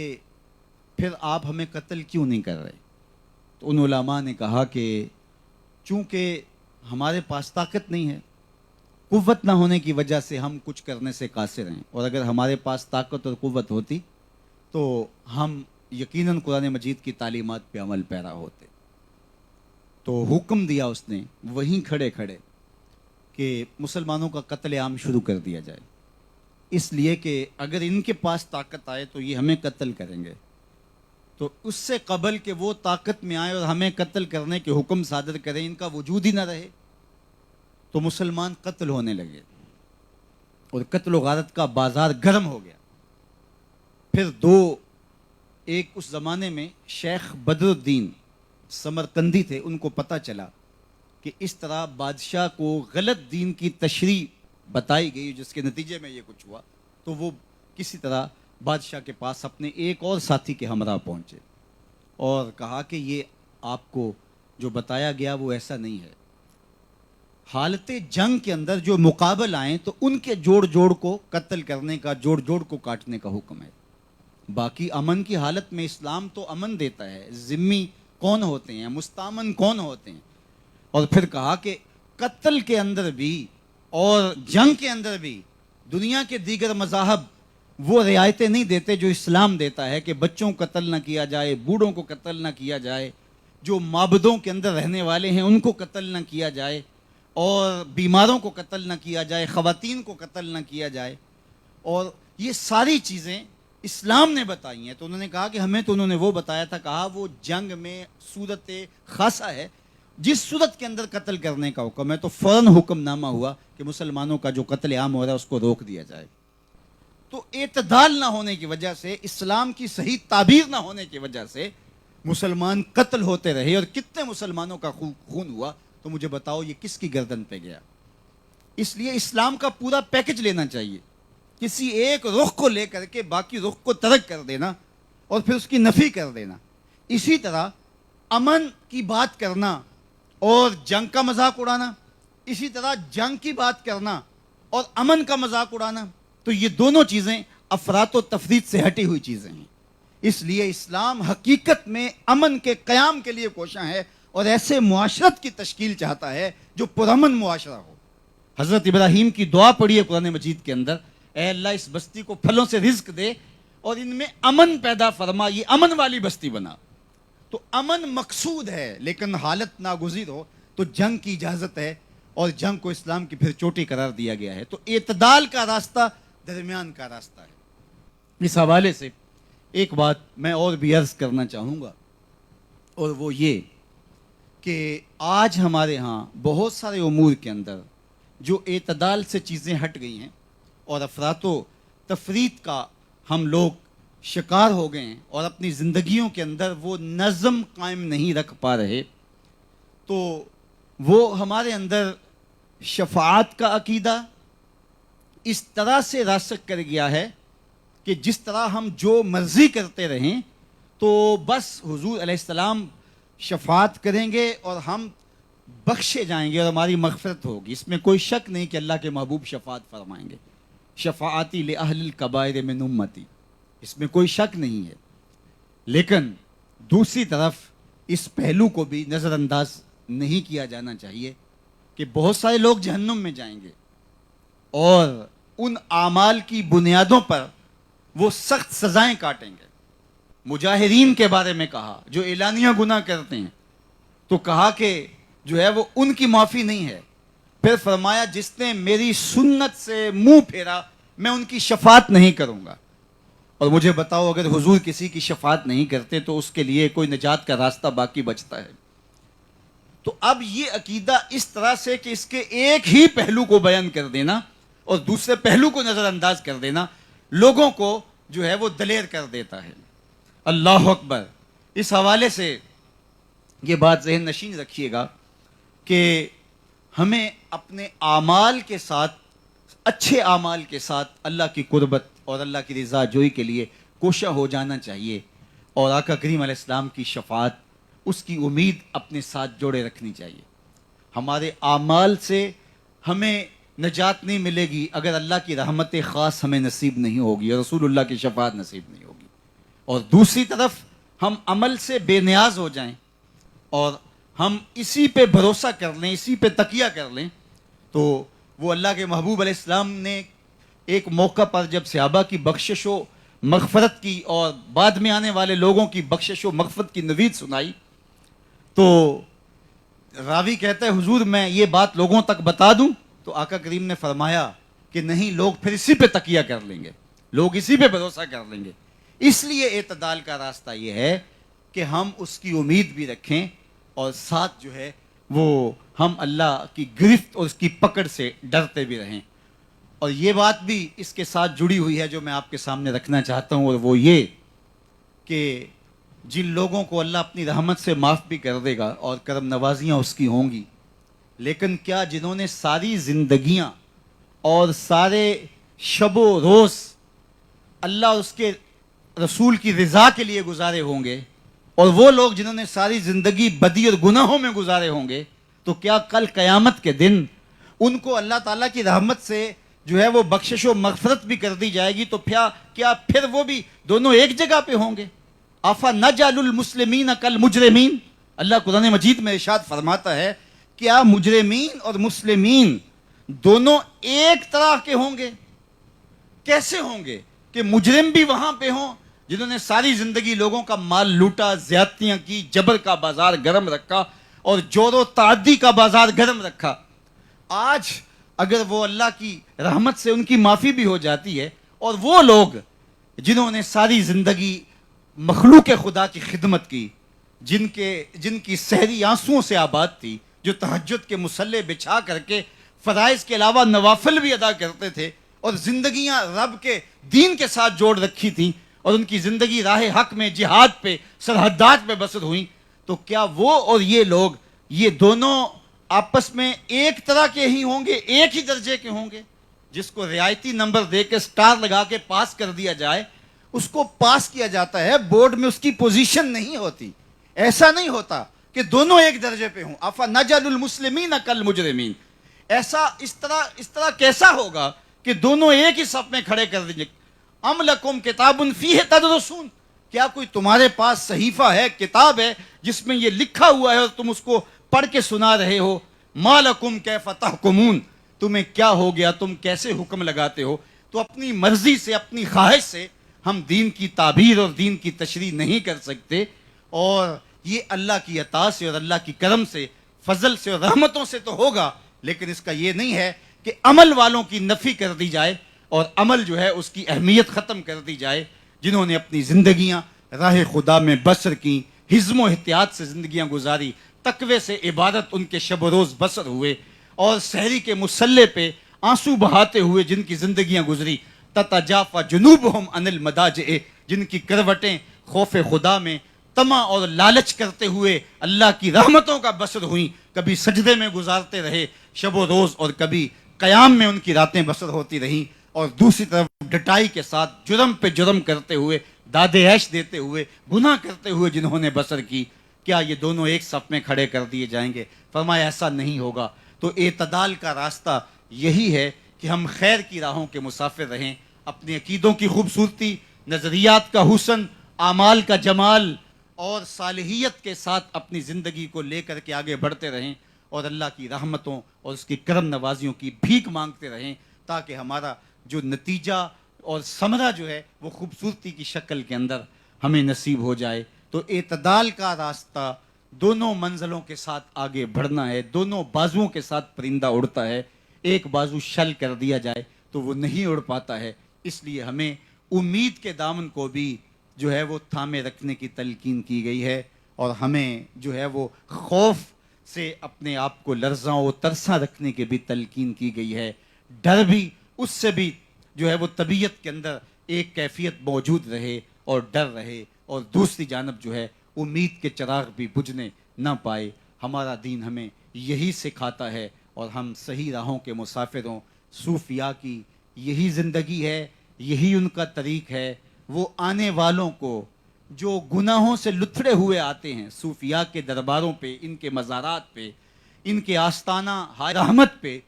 پھر آپ ہمیں قتل کیوں نہیں کر رہے؟ تو ان علماء نے کہا کہ چونکہ ہمارے پاس طاقت نہیں ہے، قوت نہ ہونے کی وجہ سے ہم کچھ کرنے سے قاصر ہیں، اور اگر ہمارے پاس طاقت اور قوت ہوتی تو ہم یقیناً قرآن مجید کی تعلیمات پہ عمل پیرا ہوتے۔ تو حکم دیا اس نے وہیں کھڑے کھڑے کہ مسلمانوں کا قتل عام شروع کر دیا جائے، اس لیے کہ اگر ان کے پاس طاقت آئے تو یہ ہمیں قتل کریں گے، تو اس سے قبل کہ وہ طاقت میں آئے اور ہمیں قتل کرنے کے حکم صادر کریں، ان کا وجود ہی نہ رہے، تو مسلمان قتل ہونے لگے، اور قتل و غارت کا بازار گرم ہو گیا۔ پھر ایک اس زمانے میں شیخ بدر الدین سمرقندی تھے، ان کو پتہ چلا کہ اس طرح بادشاہ کو غلط دین کی تشریح بتائی گئی، جس کے نتیجے میں یہ کچھ ہوا، تو وہ کسی طرح بادشاہ کے پاس اپنے ایک اور ساتھی کے ہمراہ پہنچے اور کہا کہ یہ آپ کو جو بتایا گیا وہ ایسا نہیں ہے۔ حالت جنگ کے اندر جو مقابل آئیں تو ان کے جوڑ جوڑ کو قتل کرنے کا، جوڑ جوڑ کو کاٹنے کا حکم ہے۔ باقی امن کی حالت میں اسلام تو امن دیتا ہے، ذمی کون ہوتے ہیں، مستامن کون ہوتے ہیں۔ اور پھر کہا کہ قتل کے اندر بھی اور جنگ کے اندر بھی دنیا کے دیگر مذاہب وہ رعایتیں نہیں دیتے جو اسلام دیتا ہے، کہ بچوں کو قتل نہ کیا جائے، بوڑھوں کو قتل نہ کیا جائے، جو معبدوں کے اندر رہنے والے ہیں ان کو قتل نہ کیا جائے، اور بیماروں کو قتل نہ کیا جائے، خواتین کو قتل نہ کیا جائے، اور یہ ساری چیزیں اسلام نے بتائی ہیں۔ تو انہوں نے کہا کہ ہمیں تو انہوں نے وہ بتایا تھا، کہا وہ جنگ میں صورت خاصہ ہے، جس صورت کے اندر قتل کرنے کا حکم ہے تو فوراً حکم نامہ ہوا کہ مسلمانوں کا جو قتل عام ہو رہا ہے اس کو روک دیا جائے۔ تو اعتدال نہ ہونے کی وجہ سے، اسلام کی صحیح تعبیر نہ ہونے کی وجہ سے مسلمان قتل ہوتے رہے، اور کتنے مسلمانوں کا خون ہوا تو مجھے بتاؤ یہ کس کی گردن پہ گیا؟ اس لیے اسلام کا پورا پیکج لینا چاہیے، کسی ایک رخ کو لے کر کے باقی رخ کو ترک کر دینا اور پھر اس کی نفی کر دینا۔ اسی طرح امن کی بات کرنا اور جنگ کا مذاق اڑانا، اسی طرح جنگ کی بات کرنا اور امن کا مذاق اڑانا، تو یہ دونوں چیزیں افراط و تفریط سے ہٹی ہوئی چیزیں ہیں۔ اس لیے اسلام حقیقت میں امن کے قیام کے لیے کوشاں ہے، اور ایسے معاشرت کی تشکیل چاہتا ہے جو پرامن معاشرہ ہو۔ حضرت ابراہیم کی دعا پڑھی ہے قرآن مجید کے اندر، اے اللہ اس بستی کو پھلوں سے رزق دے اور ان میں امن پیدا فرما، یہ امن والی بستی بنا۔ تو امن مقصود ہے، لیکن حالت ناگزیر ہو تو جنگ کی اجازت ہے، اور جنگ کو اسلام کی پھر چوٹی قرار دیا گیا ہے۔ تو اعتدال کا راستہ درمیان کا راستہ ہے۔ اس حوالے سے ایک بات میں اور بھی عرض کرنا چاہوں گا، اور وہ یہ کہ آج ہمارے ہاں بہت سارے امور کے اندر جو اعتدال سے چیزیں ہٹ گئی ہیں اور افراط و تفریط کا ہم لوگ شکار ہو گئے ہیں اور اپنی زندگیوں کے اندر وہ نظم قائم نہیں رکھ پا رہے، تو وہ ہمارے اندر شفاعت کا عقیدہ اس طرح سے راسخ کر گیا ہے کہ جس طرح ہم جو مرضی کرتے رہیں تو بس حضور علیہ السلام شفاعت کریں گے اور ہم بخشے جائیں گے اور ہماری مغفرت ہوگی۔ اس میں کوئی شک نہیں کہ اللہ کے محبوب شفاعت فرمائیں گے، شفاعتی لأہل الکبائر من امتی، اس میں کوئی شک نہیں ہے۔ لیکن دوسری طرف اس پہلو کو بھی نظر انداز نہیں کیا جانا چاہیے کہ بہت سارے لوگ جہنم میں جائیں گے اور ان اعمال کی بنیادوں پر وہ سخت سزائیں کاٹیں گے۔ مجاہرین کے بارے میں کہا جو اعلانیہ گناہ کرتے ہیں، تو کہا کہ جو ہے وہ ان کی معافی نہیں ہے۔ پھر فرمایا جس نے میری سنت سے منہ پھیرا میں ان کی شفاعت نہیں کروں گا۔ اور مجھے بتاؤ اگر حضور کسی کی شفاعت نہیں کرتے تو اس کے لیے کوئی نجات کا راستہ باقی بچتا ہے؟ تو اب یہ عقیدہ اس طرح سے کہ اس کے ایک ہی پہلو کو بیان کر دینا اور دوسرے پہلو کو نظر انداز کر دینا لوگوں کو جو ہے وہ دلیر کر دیتا ہے۔ اللہ اکبر۔ اس حوالے سے یہ بات ذہن نشین رکھیے گا کہ ہمیں اپنے اعمال کے ساتھ، اچھے اعمال کے ساتھ اللہ کی قربت اور اللہ کی رضا جوئی کے لیے کوشاں ہو جانا چاہیے، اور آقا کریم علیہ السلام کی شفاعت، اس کی امید اپنے ساتھ جوڑے رکھنی چاہیے۔ ہمارے اعمال سے ہمیں نجات نہیں ملے گی اگر اللہ کی رحمت خاص ہمیں نصیب نہیں ہوگی اور رسول اللہ کی شفاعت نصیب نہیں ہوگی، اور دوسری طرف ہم عمل سے بے نیاز ہو جائیں اور ہم اسی پہ بھروسہ کر لیں، اسی پہ تکیہ کر لیں، تو وہ اللہ کے محبوب علیہ السلام نے ایک موقع پر جب صحابہ کی بخشش و مغفرت کی اور بعد میں آنے والے لوگوں کی بخشش و مغفرت کی نوید سنائی، تو راوی کہتا ہے حضور میں یہ بات لوگوں تک بتا دوں؟ تو آقا کریم نے فرمایا کہ نہیں، لوگ پھر اسی پہ تکیہ کر لیں گے، لوگ اسی پہ بھروسہ کر لیں گے۔ اس لیے اعتدال کا راستہ یہ ہے کہ ہم اس کی امید بھی رکھیں اور ساتھ جو ہے وہ ہم اللہ کی گرفت اور اس کی پکڑ سے ڈرتے بھی رہیں۔ اور یہ بات بھی اس کے ساتھ جڑی ہوئی ہے جو میں آپ کے سامنے رکھنا چاہتا ہوں، اور وہ یہ کہ جن لوگوں کو اللہ اپنی رحمت سے معاف بھی کر دے گا اور کرم نوازیاں اس کی ہوں گی، لیکن کیا جنہوں نے ساری زندگیاں اور سارے شب و روز اللہ اور اس کے رسول کی رضا کے لیے گزارے ہوں گے، اور وہ لوگ جنہوں نے ساری زندگی بدی اور گناہوں میں گزارے ہوں گے، تو کیا کل قیامت کے دن ان کو اللہ تعالیٰ کی رحمت سے جو ہے وہ بخشش و مغفرت بھی کر دی جائے گی؟ تو کیا پھر وہ بھی دونوں ایک جگہ پہ ہوں گے؟ آفا نجعل المسلمین کالمجرمین، اللہ قرآن مجید میں ارشاد فرماتا ہے کیا مجرمین اور مسلمین دونوں ایک طرح کے ہوں گے؟ کیسے ہوں گے کہ مجرم بھی وہاں پہ ہوں جنہوں نے ساری زندگی لوگوں کا مال لوٹا، زیادتیاں کی، جبر کا بازار گرم رکھا اور جور و تعدی کا بازار گرم رکھا؟ آج اگر وہ اللہ کی رحمت سے ان کی معافی بھی ہو جاتی ہے، اور وہ لوگ جنہوں نے ساری زندگی مخلوق خدا کی خدمت کی، جن کی سحری آنسوؤں سے آباد تھی، جو تہجد کے مصلے بچھا کر کے فرائض کے علاوہ نوافل بھی ادا کرتے تھے اور زندگیاں رب کے دین کے ساتھ جوڑ رکھی تھیں، اور ان کی زندگی راہ حق میں، جہاد پہ، سرحدات پہ بسر ہوئیں، تو کیا وہ اور یہ لوگ، یہ دونوں آپس میں ایک طرح کے ہی ہوں گے، ایک ہی درجے کے ہوں گے؟ جس کو رعایتی نمبر دے کے سٹار لگا کے پاس کر دیا جائے، اس کو پاس کیا جاتا ہے، بورڈ میں اس کی پوزیشن نہیں ہوتی۔ ایسا نہیں ہوتا کہ دونوں ایک درجے پہ ہوں۔ آفا نجعل المسلمین کالمجرمین، اس طرح کیسا ہوگا کہ دونوں ایک ہی صف میں کھڑے کر دیں گے؟ ام لکم کتاب فیہ تدرسون، کیا کوئی تمہارے پاس صحیفہ ہے، کتاب ہے جس میں یہ لکھا ہوا ہے اور تم اس کو پڑھ کے سنا رہے ہو؟ ما لکم کیف تحکمون، تمہیں کیا ہو گیا، تم کیسے حکم لگاتے ہو؟ تو اپنی مرضی سے، اپنی خواہش سے ہم دین کی تعبیر اور دین کی تشریح نہیں کر سکتے، اور یہ اللہ کی عطا سے اور اللہ کی کرم سے، فضل سے اور رحمتوں سے تو ہوگا، لیکن اس کا یہ نہیں ہے کہ عمل والوں کی نفی کر دی جائے اور عمل جو ہے اس کی اہمیت ختم کر دی جائے. جنہوں نے اپنی زندگیاں راہ خدا میں بسر کی، حزم و احتیاط سے زندگیاں گزاری، تقوی سے عبادت ان کے شب و روز بسر ہوئے، اور سحری کے مصلے پہ آنسو بہاتے ہوئے جن کی زندگیاں گزری، تتجافا جنوبہم عن المضاجع، جن کی کروٹیں خوف خدا میں طمع اور لالچ کرتے ہوئے اللہ کی رحمتوں کا بسر ہوئیں، کبھی سجدے میں گزارتے رہے شب و روز اور کبھی قیام میں ان کی راتیں بسر ہوتی رہیں، اور دوسری طرف ڈٹائی کے ساتھ جرم پہ جرم کرتے ہوئے، داد عیش دیتے ہوئے، گناہ کرتے ہوئے جنہوں نے بسر کی، کیا یہ دونوں ایک صف میں کھڑے کر دیے جائیں گے؟ فرمایا ایسا نہیں ہوگا. تو اعتدال کا راستہ یہی ہے کہ ہم خیر کی راہوں کے مسافر رہیں، اپنے عقیدوں کی خوبصورتی، نظریات کا حسن، اعمال کا جمال اور صالحیت کے ساتھ اپنی زندگی کو لے کر کے آگے بڑھتے رہیں، اور اللہ کی رحمتوں اور اس کی کرم نوازیوں کی بھیک مانگتے رہیں، تاکہ ہمارا جو نتیجہ اور ثمرہ جو ہے وہ خوبصورتی کی شکل کے اندر ہمیں نصیب ہو جائے. تو اعتدال کا راستہ دونوں منزلوں کے ساتھ آگے بڑھنا ہے، دونوں بازوؤں کے ساتھ پرندہ اڑتا ہے. ایک بازو شل کر دیا جائے تو وہ نہیں اڑ پاتا ہے. اس لیے ہمیں امید کے دامن کو بھی جو ہے وہ تھامے رکھنے کی تلقین کی گئی ہے، اور ہمیں جو ہے وہ خوف سے اپنے آپ کو لرزاں و ترساں رکھنے کی بھی تلقین کی گئی ہے. ڈر بھی، اس سے بھی جو ہے وہ طبیعت کے اندر ایک کیفیت موجود رہے اور ڈر رہے، اور دوسری جانب جو ہے امید کے چراغ بھی بجھنے نہ پائے. ہمارا دین ہمیں یہی سکھاتا ہے، اور ہم صحیح راہوں کے مسافر ہوں. صوفیاء کی یہی زندگی ہے، یہی ان کا طریق ہے. وہ آنے والوں کو جو گناہوں سے لتھڑے ہوئے آتے ہیں صوفیاء کے درباروں پہ، ان کے مزارات پہ، ان کے آستانہ ہائے رحمت پہ،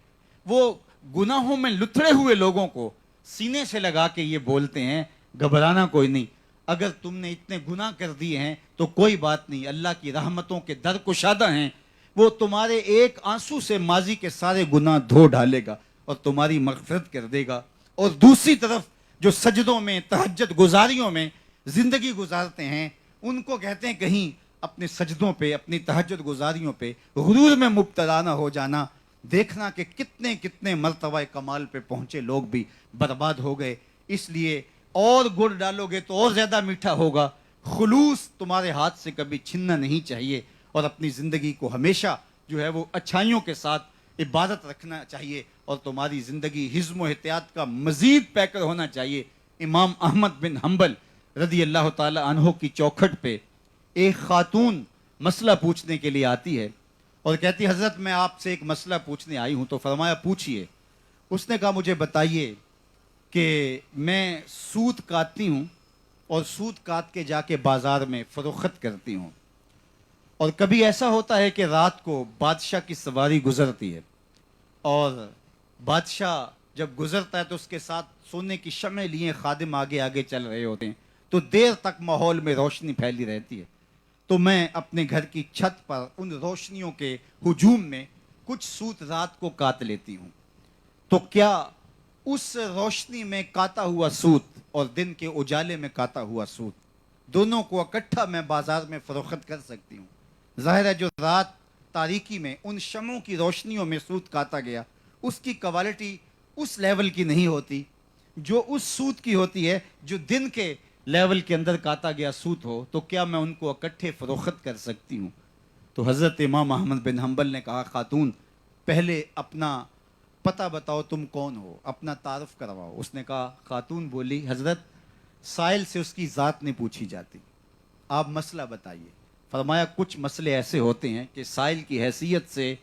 وہ گناہوں میں لتھڑے ہوئے لوگوں کو سینے سے لگا کے یہ بولتے ہیں گھبرانا کوئی نہیں، اگر تم نے اتنے گناہ کر دیے ہیں تو کوئی بات نہیں، اللہ کی رحمتوں کے در کشادہ ہیں، وہ تمہارے ایک آنسو سے ماضی کے سارے گناہ دھو ڈالے گا اور تمہاری مغفرت کر دے گا. اور دوسری طرف جو سجدوں میں، تہجد گزاریوں میں زندگی گزارتے ہیں، ان کو کہتے ہیں کہیں اپنے سجدوں پہ، اپنی تہجد گزاریوں پہ غرور میں مبتلا نہ ہو جانا. دیکھنا کہ کتنے کتنے مرتبہ کمال پہ پہنچے لوگ بھی برباد ہو گئے. اس لیے اور گڑ ڈالو گے تو اور زیادہ میٹھا ہوگا. خلوص تمہارے ہاتھ سے کبھی چھننا نہیں چاہیے، اور اپنی زندگی کو ہمیشہ جو ہے وہ اچھائیوں کے ساتھ عبادت رکھنا چاہیے، اور تمہاری زندگی حزم و احتیاط کا مزید پیکر ہونا چاہیے. امام احمد بن حنبل رضی اللہ تعالی عنہ کی چوکھٹ پہ ایک خاتون مسئلہ پوچھنے کے لیے آتی ہے اور کہتی حضرت میں آپ سے ایک مسئلہ پوچھنے آئی ہوں. تو فرمایا پوچھئے. اس نے کہا مجھے بتائیے کہ میں سود کاٹتی ہوں اور سود کاٹ کے جا کے بازار میں فروخت کرتی ہوں، اور کبھی ایسا ہوتا ہے کہ رات کو بادشاہ کی سواری گزرتی ہے، اور بادشاہ جب گزرتا ہے تو اس کے ساتھ سونے کی شمع لیے خادم آگے آگے چل رہے ہوتے ہیں، تو دیر تک ماحول میں روشنی پھیلی رہتی ہے. تو میں اپنے گھر کی چھت پر ان روشنیوں کے ہجوم میں کچھ سوت رات کو کاٹ لیتی ہوں. تو کیا اس روشنی میں کاٹا ہوا سوت اور دن کے اجالے میں کاٹا ہوا سوت دونوں کو اکٹھا میں بازار میں فروخت کر سکتی ہوں؟ ظاہر ہے جو رات تاریکی میں ان شمعوں کی روشنیوں میں سوت کاٹا گیا اس کی کوالٹی اس لیول کی نہیں ہوتی جو اس سوت کی ہوتی ہے جو دن کے لیول کے اندر کاٹا گیا سوت ہو. تو کیا میں ان کو اکٹھے فروخت کر سکتی ہوں؟ تو حضرت امام احمد بن حنبل نے کہا خاتون پہلے اپنا پتہ بتاؤ، تم کون ہو، اپنا تعارف کرواؤ. اس نے کہا، خاتون بولی حضرت سائل سے اس کی ذات نہیں پوچھی جاتی، آپ مسئلہ بتائیے. فرمایا کچھ مسئلے ایسے ہوتے ہیں کہ سائل کی حیثیت سے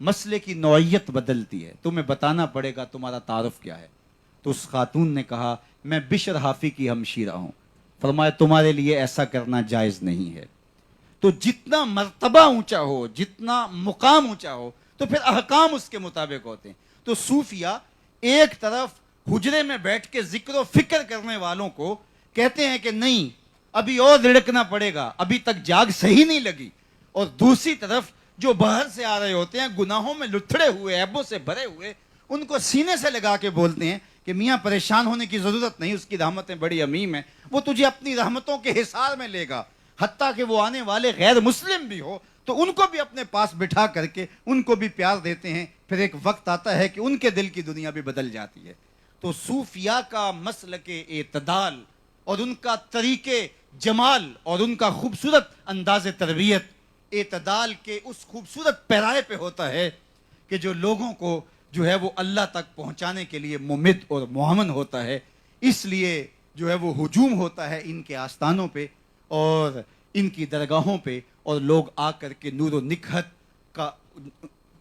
مسئلے کی نوعیت بدلتی ہے، تمہیں بتانا پڑے گا تمہارا تعارف کیا ہے. تو اس خاتون نے کہا میں بشر حافی کی ہمشیرہ ہوں. فرمایا تمہارے لیے ایسا کرنا جائز نہیں ہے. تو جتنا مرتبہ اونچا ہو، جتنا مقام اونچا ہو، تو پھر احکام اس کے مطابق ہوتے ہیں. تو صوفیہ ایک طرف حجرے میں بیٹھ کے ذکر و فکر کرنے والوں کو کہتے ہیں کہ نہیں ابھی اور لڑکنا پڑے گا، ابھی تک جاگ صحیح نہیں لگی، اور دوسری طرف جو باہر سے آ رہے ہوتے ہیں گناہوں میں لتھڑے ہوئے، عیبوں سے بھرے ہوئے، ان کو سینے سے لگا کے بولتے ہیں کہ میاں پریشان ہونے کی ضرورت نہیں، اس کی رحمتیں بڑی عمیم ہیں، وہ تجھے اپنی رحمتوں کے حصار میں لے گا. حتیٰ کہ وہ آنے والے غیر مسلم بھی ہو تو ان کو بھی اپنے پاس بٹھا کر کے ان کو بھی پیار دیتے ہیں. پھر ایک وقت آتا ہے کہ ان کے دل کی دنیا بھی بدل جاتی ہے. تو صوفیاء کا مسلک اعتدال اور ان کا طریقے جمال اور ان کا خوبصورت انداز تربیت اعتدال کے اس خوبصورت پیرائے پہ ہوتا ہے کہ جو لوگوں کو جو ہے وہ اللہ تک پہنچانے کے لیے ممد اور معاون ہوتا ہے. اس لیے جو ہے وہ ہجوم ہوتا ہے ان کے آستانوں پہ اور ان کی درگاہوں پہ, اور لوگ آ کر کے نور و نکہت کا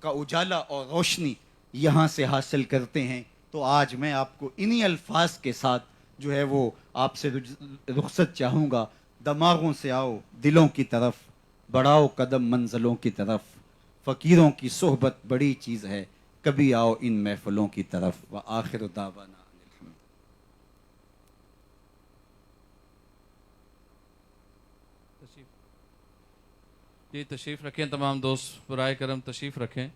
اجالا اور روشنی یہاں سے حاصل کرتے ہیں. تو آج میں آپ کو انہی الفاظ کے ساتھ جو ہے وہ آپ سے رخصت چاہوں گا. دماغوں سے آؤ دلوں کی طرف, بڑھاؤ قدم منزلوں کی طرف, فقیروں کی صحبت بڑی چیز ہے, کبھی آؤ ان محفلوں کی طرف. وآخر دعوانا جی تشریف رکھیں تمام دوست, برائے کرم تشریف رکھیں.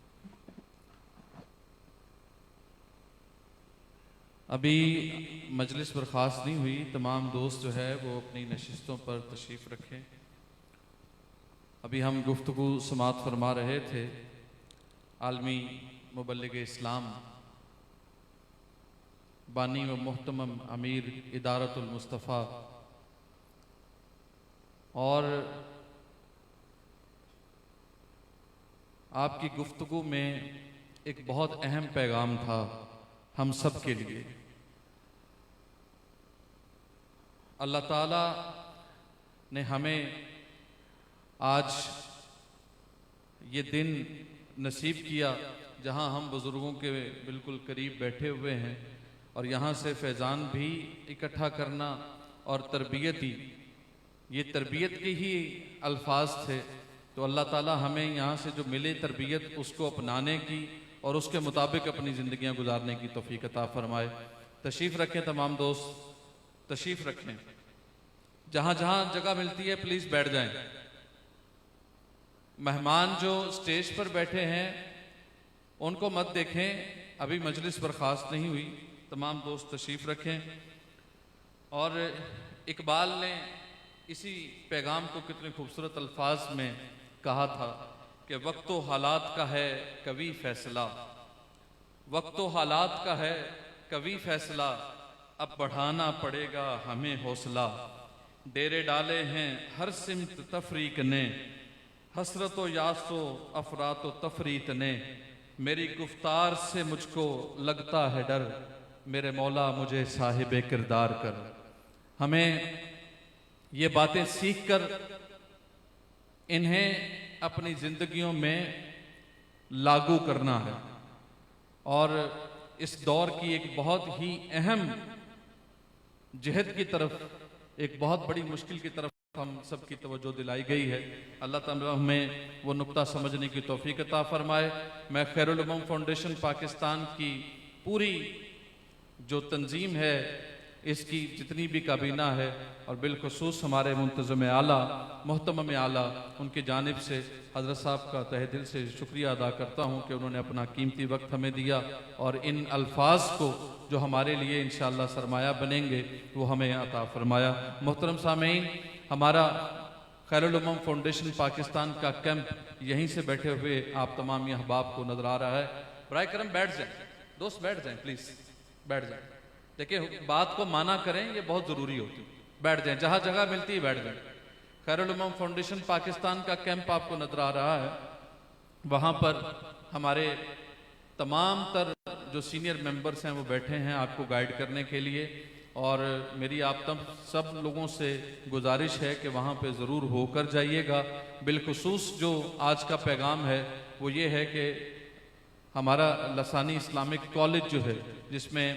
ابھی مجلس برخاست نہیں ہوئی, تمام دوست جو ہے وہ اپنی نشستوں پر تشریف رکھیں. ابھی ہم گفتگو سماعت فرما رہے تھے عالمی مبلغ اسلام بانی و محتمم امیر ادارت المصطفیٰ, اور آپ کی گفتگو میں ایک بہت اہم پیغام تھا ہم سب کے لیے. اللہ تعالیٰ نے ہمیں آج یہ دن نصیب کیا جہاں ہم بزرگوں کے بالکل قریب بیٹھے ہوئے ہیں, اور یہاں سے فیضان بھی اکٹھا کرنا اور تربیتی, یہ تربیت کے ہی الفاظ تھے. تو اللہ تعالیٰ ہمیں یہاں سے جو ملے تربیت اس کو اپنانے کی اور اس کے مطابق اپنی زندگیاں گزارنے کی توفیق عطا فرمائے. تشریف رکھیں تمام دوست, تشریف رکھیں. جہاں جہاں جگہ ملتی ہے پلیز بیٹھ جائیں. مہمان جو سٹیج پر بیٹھے ہیں ان کو مت دیکھیں, ابھی مجلس برخاست نہیں ہوئی. تمام دوست تشریف رکھیں. اور اقبال نے اسی پیغام کو کتنے خوبصورت الفاظ میں کہا تھا کہ وقت و حالات کا ہے کبھی فیصلہ, وقت و حالات کا ہے کبھی فیصلہ, اب بڑھانا پڑے گا ہمیں حوصلہ. ڈیرے ڈالے ہیں ہر سمت تفریق نے, حسرت و یاس و افرات و تفریط نے. میری گفتار سے مجھ کو لگتا ہے ڈر, میرے مولا مجھے صاحب کردار کر. ہمیں یہ باتیں سیکھ کر انہیں اپنی زندگیوں میں لاگو کرنا ہے, اور اس دور کی ایک بہت ہی اہم جہد کی طرف, ایک بہت بڑی مشکل کی طرف ہم سب کی توجہ دلائی گئی ہے. اللہ تعالیٰ ہمیں وہ نقطہ سمجھنے کی توفیق عطا فرمائے. میں خیر الامم فاؤنڈیشن پاکستان کی پوری جو تنظیم ہے, اس کی جتنی بھی کابینہ ہے, اور بالخصوص ہمارے منتظم اعلیٰ محتمم اعلیٰ, ان کی جانب سے حضرت صاحب کا تہ دل سے شکریہ ادا کرتا ہوں کہ انہوں نے اپنا قیمتی وقت ہمیں دیا, اور ان الفاظ کو جو ہمارے لیے انشاءاللہ سرمایہ بنیں گے وہ ہمیں عطا فرمایا. محترم سامعین, ہمارا خیر الامم فاؤنڈیشن پاکستان کا کیمپ یہیں سے بیٹھے ہوئے آپ تمام یہ احباب کو نظر آ رہا ہے. برائے کرم بیٹھ جائیں دوست, بیٹھ جائیں پلیز, بیٹھ جائیں. دیکھیں بات کو مانا کریں, یہ بہت ضروری ہوتی ہے. بیٹھ جائیں, جہاں جگہ ملتی ہے بیٹھ جائیں. خیر الامم فاؤنڈیشن پاکستان کا کیمپ آپ کو نظر آ رہا ہے, وہاں پر ہمارے تمام تر جو سینئر ممبرز ہیں وہ بیٹھے ہیں آپ کو گائیڈ کرنے کے لیے. اور میری آپ سب لوگوں سے گزارش ہے کہ وہاں پہ ضرور ہو کر جائیے گا. بالخصوص جو آج کا پیغام ہے وہ یہ ہے کہ ہمارا لسانی اسلامک کالج جو ہے, جس میں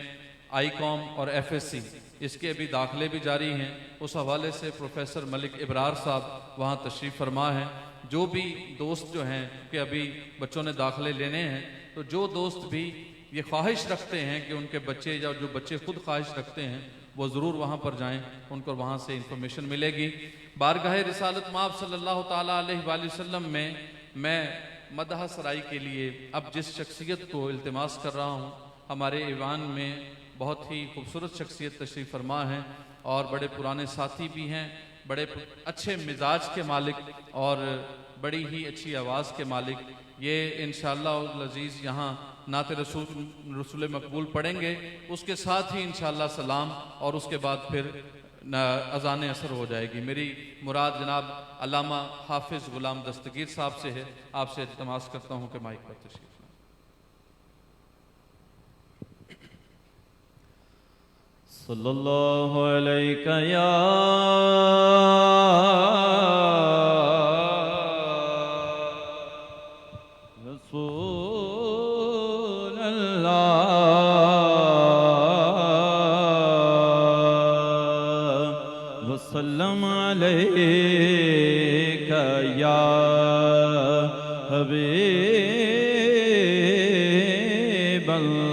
آئی کام اور ایف ایس سی, اس کے ابھی داخلے بھی جاری ہیں. اس حوالے سے پروفیسر ملک ابرار صاحب وہاں تشریف فرما ہیں. جو بھی دوست جو ہیں کہ ابھی بچوں نے داخلے لینے ہیں, تو جو دوست بھی یہ خواہش رکھتے ہیں کہ ان کے بچے, یا جو بچے خود خواہش رکھتے ہیں, وہ ضرور وہاں پر جائیں, ان کو وہاں سے انفارمیشن ملے گی. بارگاہ رسالت مآب صلی اللہ تعالیٰ علیہ وآلہ وسلم میں مدح سرائی کے لیے اب جس شخصیت کو التماس کر رہا ہوں, ہمارے ایوان میں بہت ہی خوبصورت شخصیت تشریف فرما ہیں, اور بڑے پرانے ساتھی بھی ہیں, بڑے اچھے مزاج کے مالک, اور بڑی ہی اچھی آواز کے مالک، یہ انشاءاللہ العزیز یہاں نعت رسول مقبول پڑھیں گے، اس کے ساتھ ہی انشاءاللہ سلام، اور اس کے بعد پھر اذان عصر ہو جائے گی۔ میری مراد جناب علامہ حافظ غلام دستگیر صاحب سے ہے، آپ سے التماس کرتا ہوں کہ مائک پر تشریف لائیں۔ صلی اللہ علیہ یا رسول اللہ وسلم علیک یا حبیب اللہ۔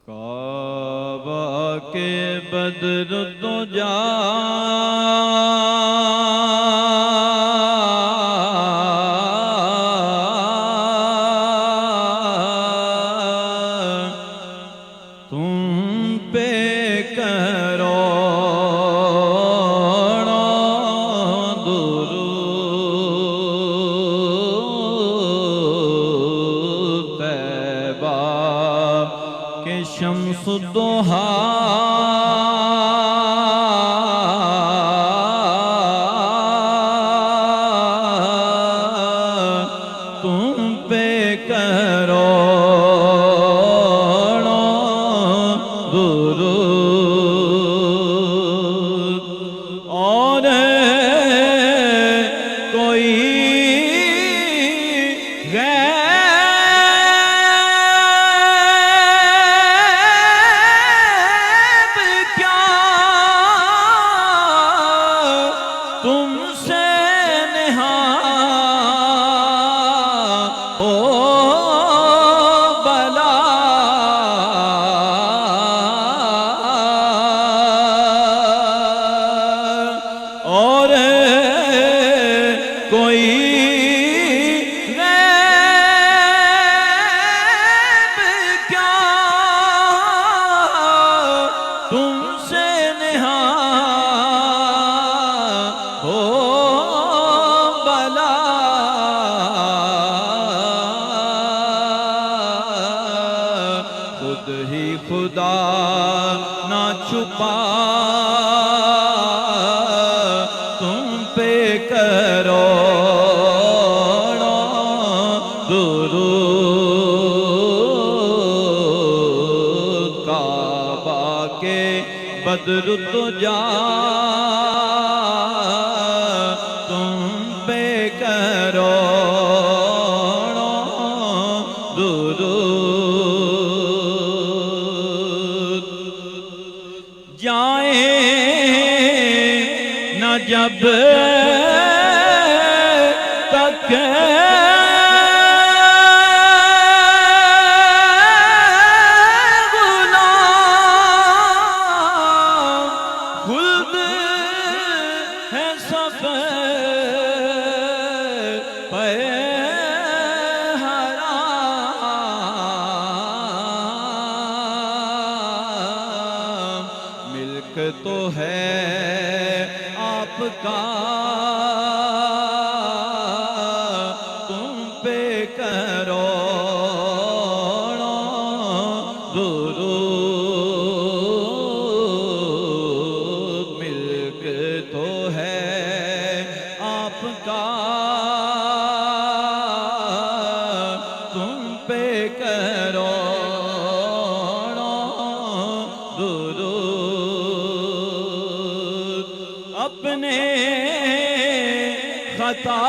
کعبہ کے بدر الدجا تم پہ کروڑوں درود، طیبہ کے شمس الضحیٰ تم پہ کروڑوں درود، اور کوئی غیب کیا تم سے نہاں او بلا، اور کوئی غیب کیا تم سے نہاں ہو بلا، خود ہی خدا نہ چھپا تم پہ کروڑوں درود، کعبہ کے بدر الدجا تم پہ کروڑوں درود، جائیں نہ جب تک غلام خلد ہے سفر پہ حرام، ملک تو ہے آپ کا تم پہ کروڑوں درود، ملک تو ہے آپ کا تم پہ کروڑوں درود، اپنے خطا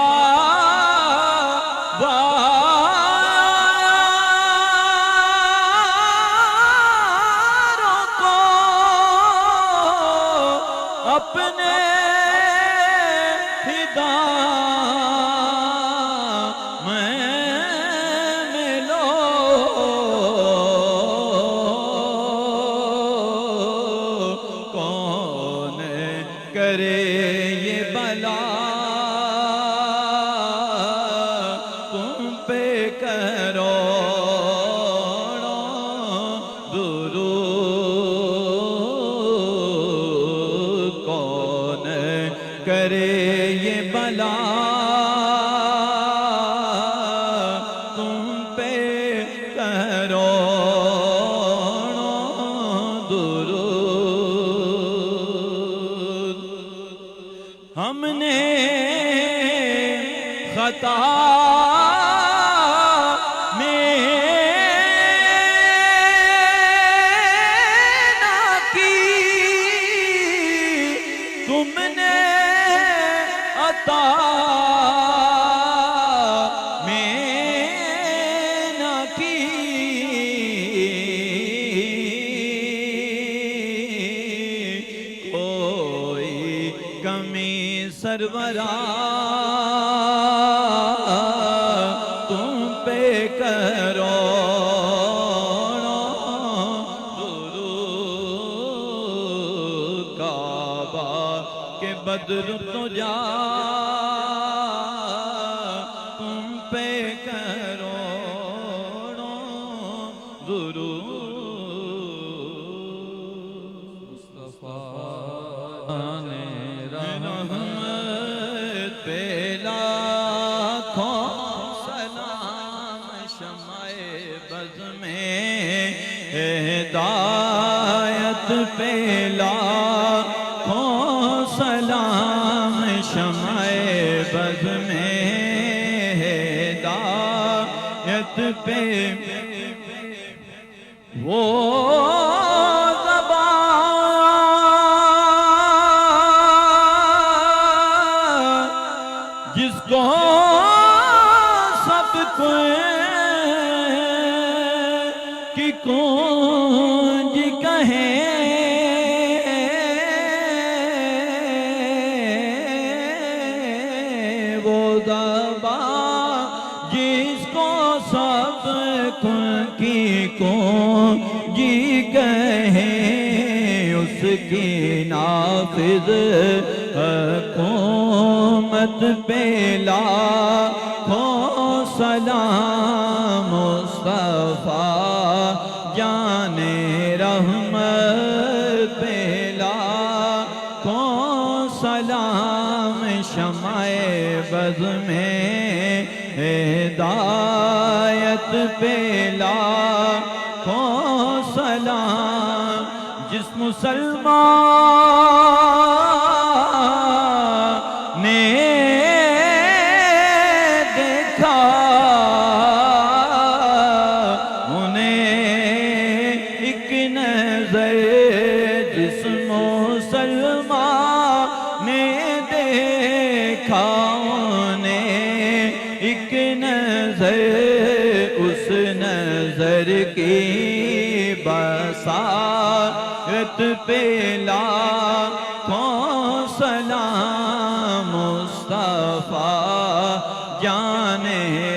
باروں کو اپنے میں لو، کون کرے یہ بلا بلا تم پہ کروڑوں درود. ہم نے خطا میں نہ کی، تم نے عطا میں نہ کی. کوئی کمی سرورا تم پہ کروڑوں درود. کعبہ کے بدر تو جا تم پہ کروڑوں درود. مصطفیٰ نے رحمت پہ لاکھوں سلام، شمع بز میں ہدایت پہ لاکھوں سلام، شمع بز میں ہدایت پہ. وہ جس کو سب کی کنج کہیں، وہ زبان جس کو سب کی کنج کہیں، اس کی نافذ حکومت پہ لاکھوں سلام. مصطفیٰ جان رحمت پہ لاکھوں سلام، شمع بز میں ہدایت پہ لاکھوں سلام. جس مسلمان نے دیکھا انہیں ایک نظر، جس مسلمان نے دیکھا انہیں ایک نظر، اس نظر کی بصارت پہ لاکھوں سلام. مصطفیٰ جان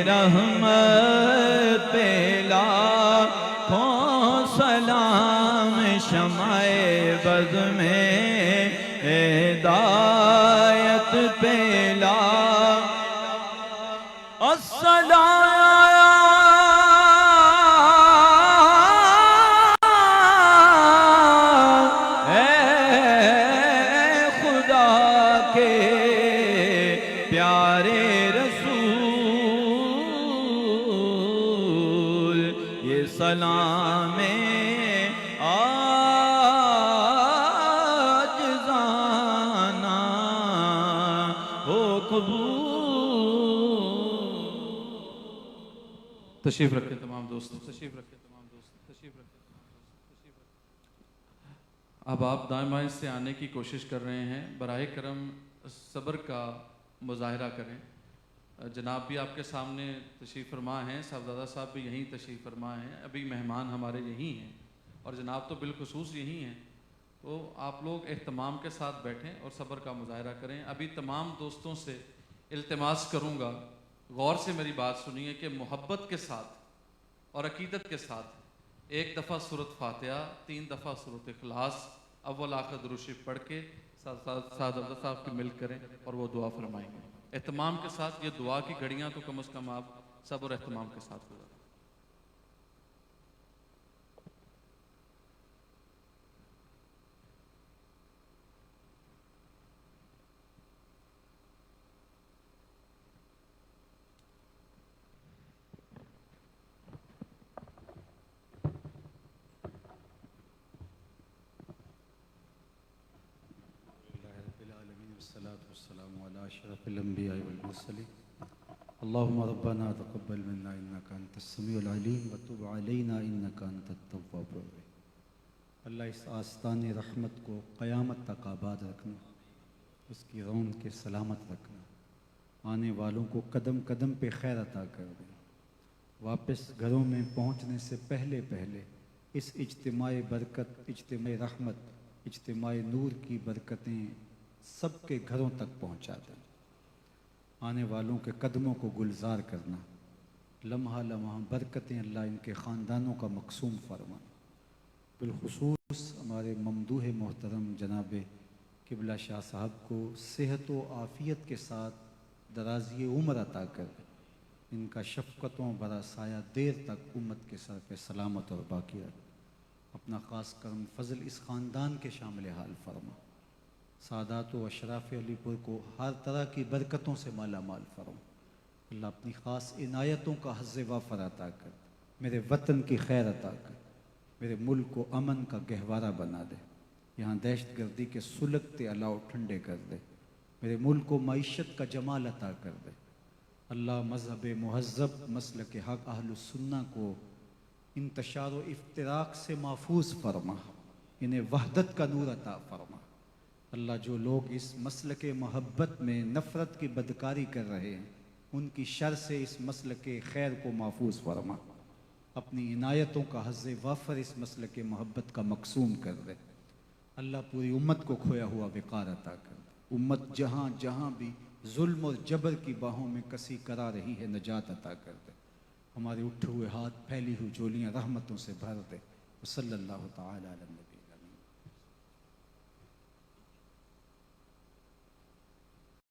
رحمت پہ لاکھوں سلام، شمع بز میں ہدایت پہ لاکھوں. پیارے رسول یہ سلام عاجزانہ ہو قبول. تشریف رکھیں تمام دوست، تشریف رکھیں تمام دوست، تشریف رکھیں. اب آپ دائیں بائیں سے آنے کی کوشش کر رہے ہیں، براہ کرم صبر کا مظاہرہ کریں. جناب بھی آپ کے سامنے تشریف فرما ہیں، صاحبزادہ صاحب بھی یہیں تشریف فرما ہیں، ابھی مہمان ہمارے یہی ہیں اور جناب تو بالخصوص یہی ہیں. تو آپ لوگ اہتمام کے ساتھ بیٹھیں اور صبر کا مظاہرہ کریں. ابھی تمام دوستوں سے التماس کروں گا، غور سے میری بات سنیے کہ محبت کے ساتھ اور عقیدت کے ساتھ ایک دفعہ سورۃ فاتحہ، 3 دفعہ سورۃ اخلاص، اول آخر درود شریف پڑھ کے صاحبزادہ صاحب کی مل کریں اور وہ دعا فرمائیں گے. اہتمام کے ساتھ یہ دعا کی گھڑیاں تو کم از کم آپ صبر اور اہتمام کے ساتھ گزاریں. والسلام على أشرف الأنبياء والمرسلين اللهم ربنا تقبل منا إنك أنت السميع العليم وتب علينا إنك أنت التواب الرحيم. اللہ اس آستان رحمت کو قیامت تک آباد رکھنا، اس کی رونق کے سلامت رکھنا، آنے والوں کو قدم قدم پہ خیر عطا کر دیں. واپس گھروں میں پہنچنے سے پہلے اس اجتماع برکت، اجتماع رحمت، اجتماع نور کی برکتیں سب کے گھروں تک پہنچا دیں. آنے والوں کے قدموں کو گلزار کرنا، لمحہ لمحہ برکتیں اللہ ان کے خاندانوں کا مقسوم فرمائیں. بالخصوص ہمارے ممدوح محترم جناب قبلہ شاہ صاحب کو صحت و عافیت کے ساتھ درازی عمر عطا کر دیں. ان کا شفقتوں برا سایہ دیر تک امت کے سر پہ سلامت اور باقی رکھ. اپنا خاص کرم فضل اس خاندان کے شامل حال فرما. سادات و اشراف علی پور کو ہر طرح کی برکتوں سے مالا مال فرما. اللہ اپنی خاص عنایتوں کا حظ وافر عطا کر. میرے وطن کی خیر عطا کر. میرے ملک کو امن کا گہوارہ بنا دے. یہاں دہشت گردی کے سلگتے الاؤ ٹھنڈے کر دے. میرے ملک کو معیشت کا جمال عطا کر دے. اللہ مذہب مہذب مسلک حق اہل السنہ کو انتشار و افتراق سے محفوظ فرما. انہیں وحدت کا نور عطا فرما. اللہ جو لوگ اس مسلک محبت میں نفرت کی بدکاری کر رہے ہیں ان کی شر سے اس مسلک خیر کو محفوظ فرما. اپنی عنایتوں کا حظ وافر اس مسلک محبت کا مقسوم کر دے. اللہ پوری امت کو کھویا ہوا وقار عطا کر دے. امت جہاں جہاں بھی ظلم اور جبر کی باہوں میں کسی کرا رہی ہے نجات عطا کر دے. ہمارے اٹھے ہوئے ہاتھ، پھیلی ہوئی جولیاں رحمتوں سے بھر دے. صلی اللہ تعالی علیہ وسلم.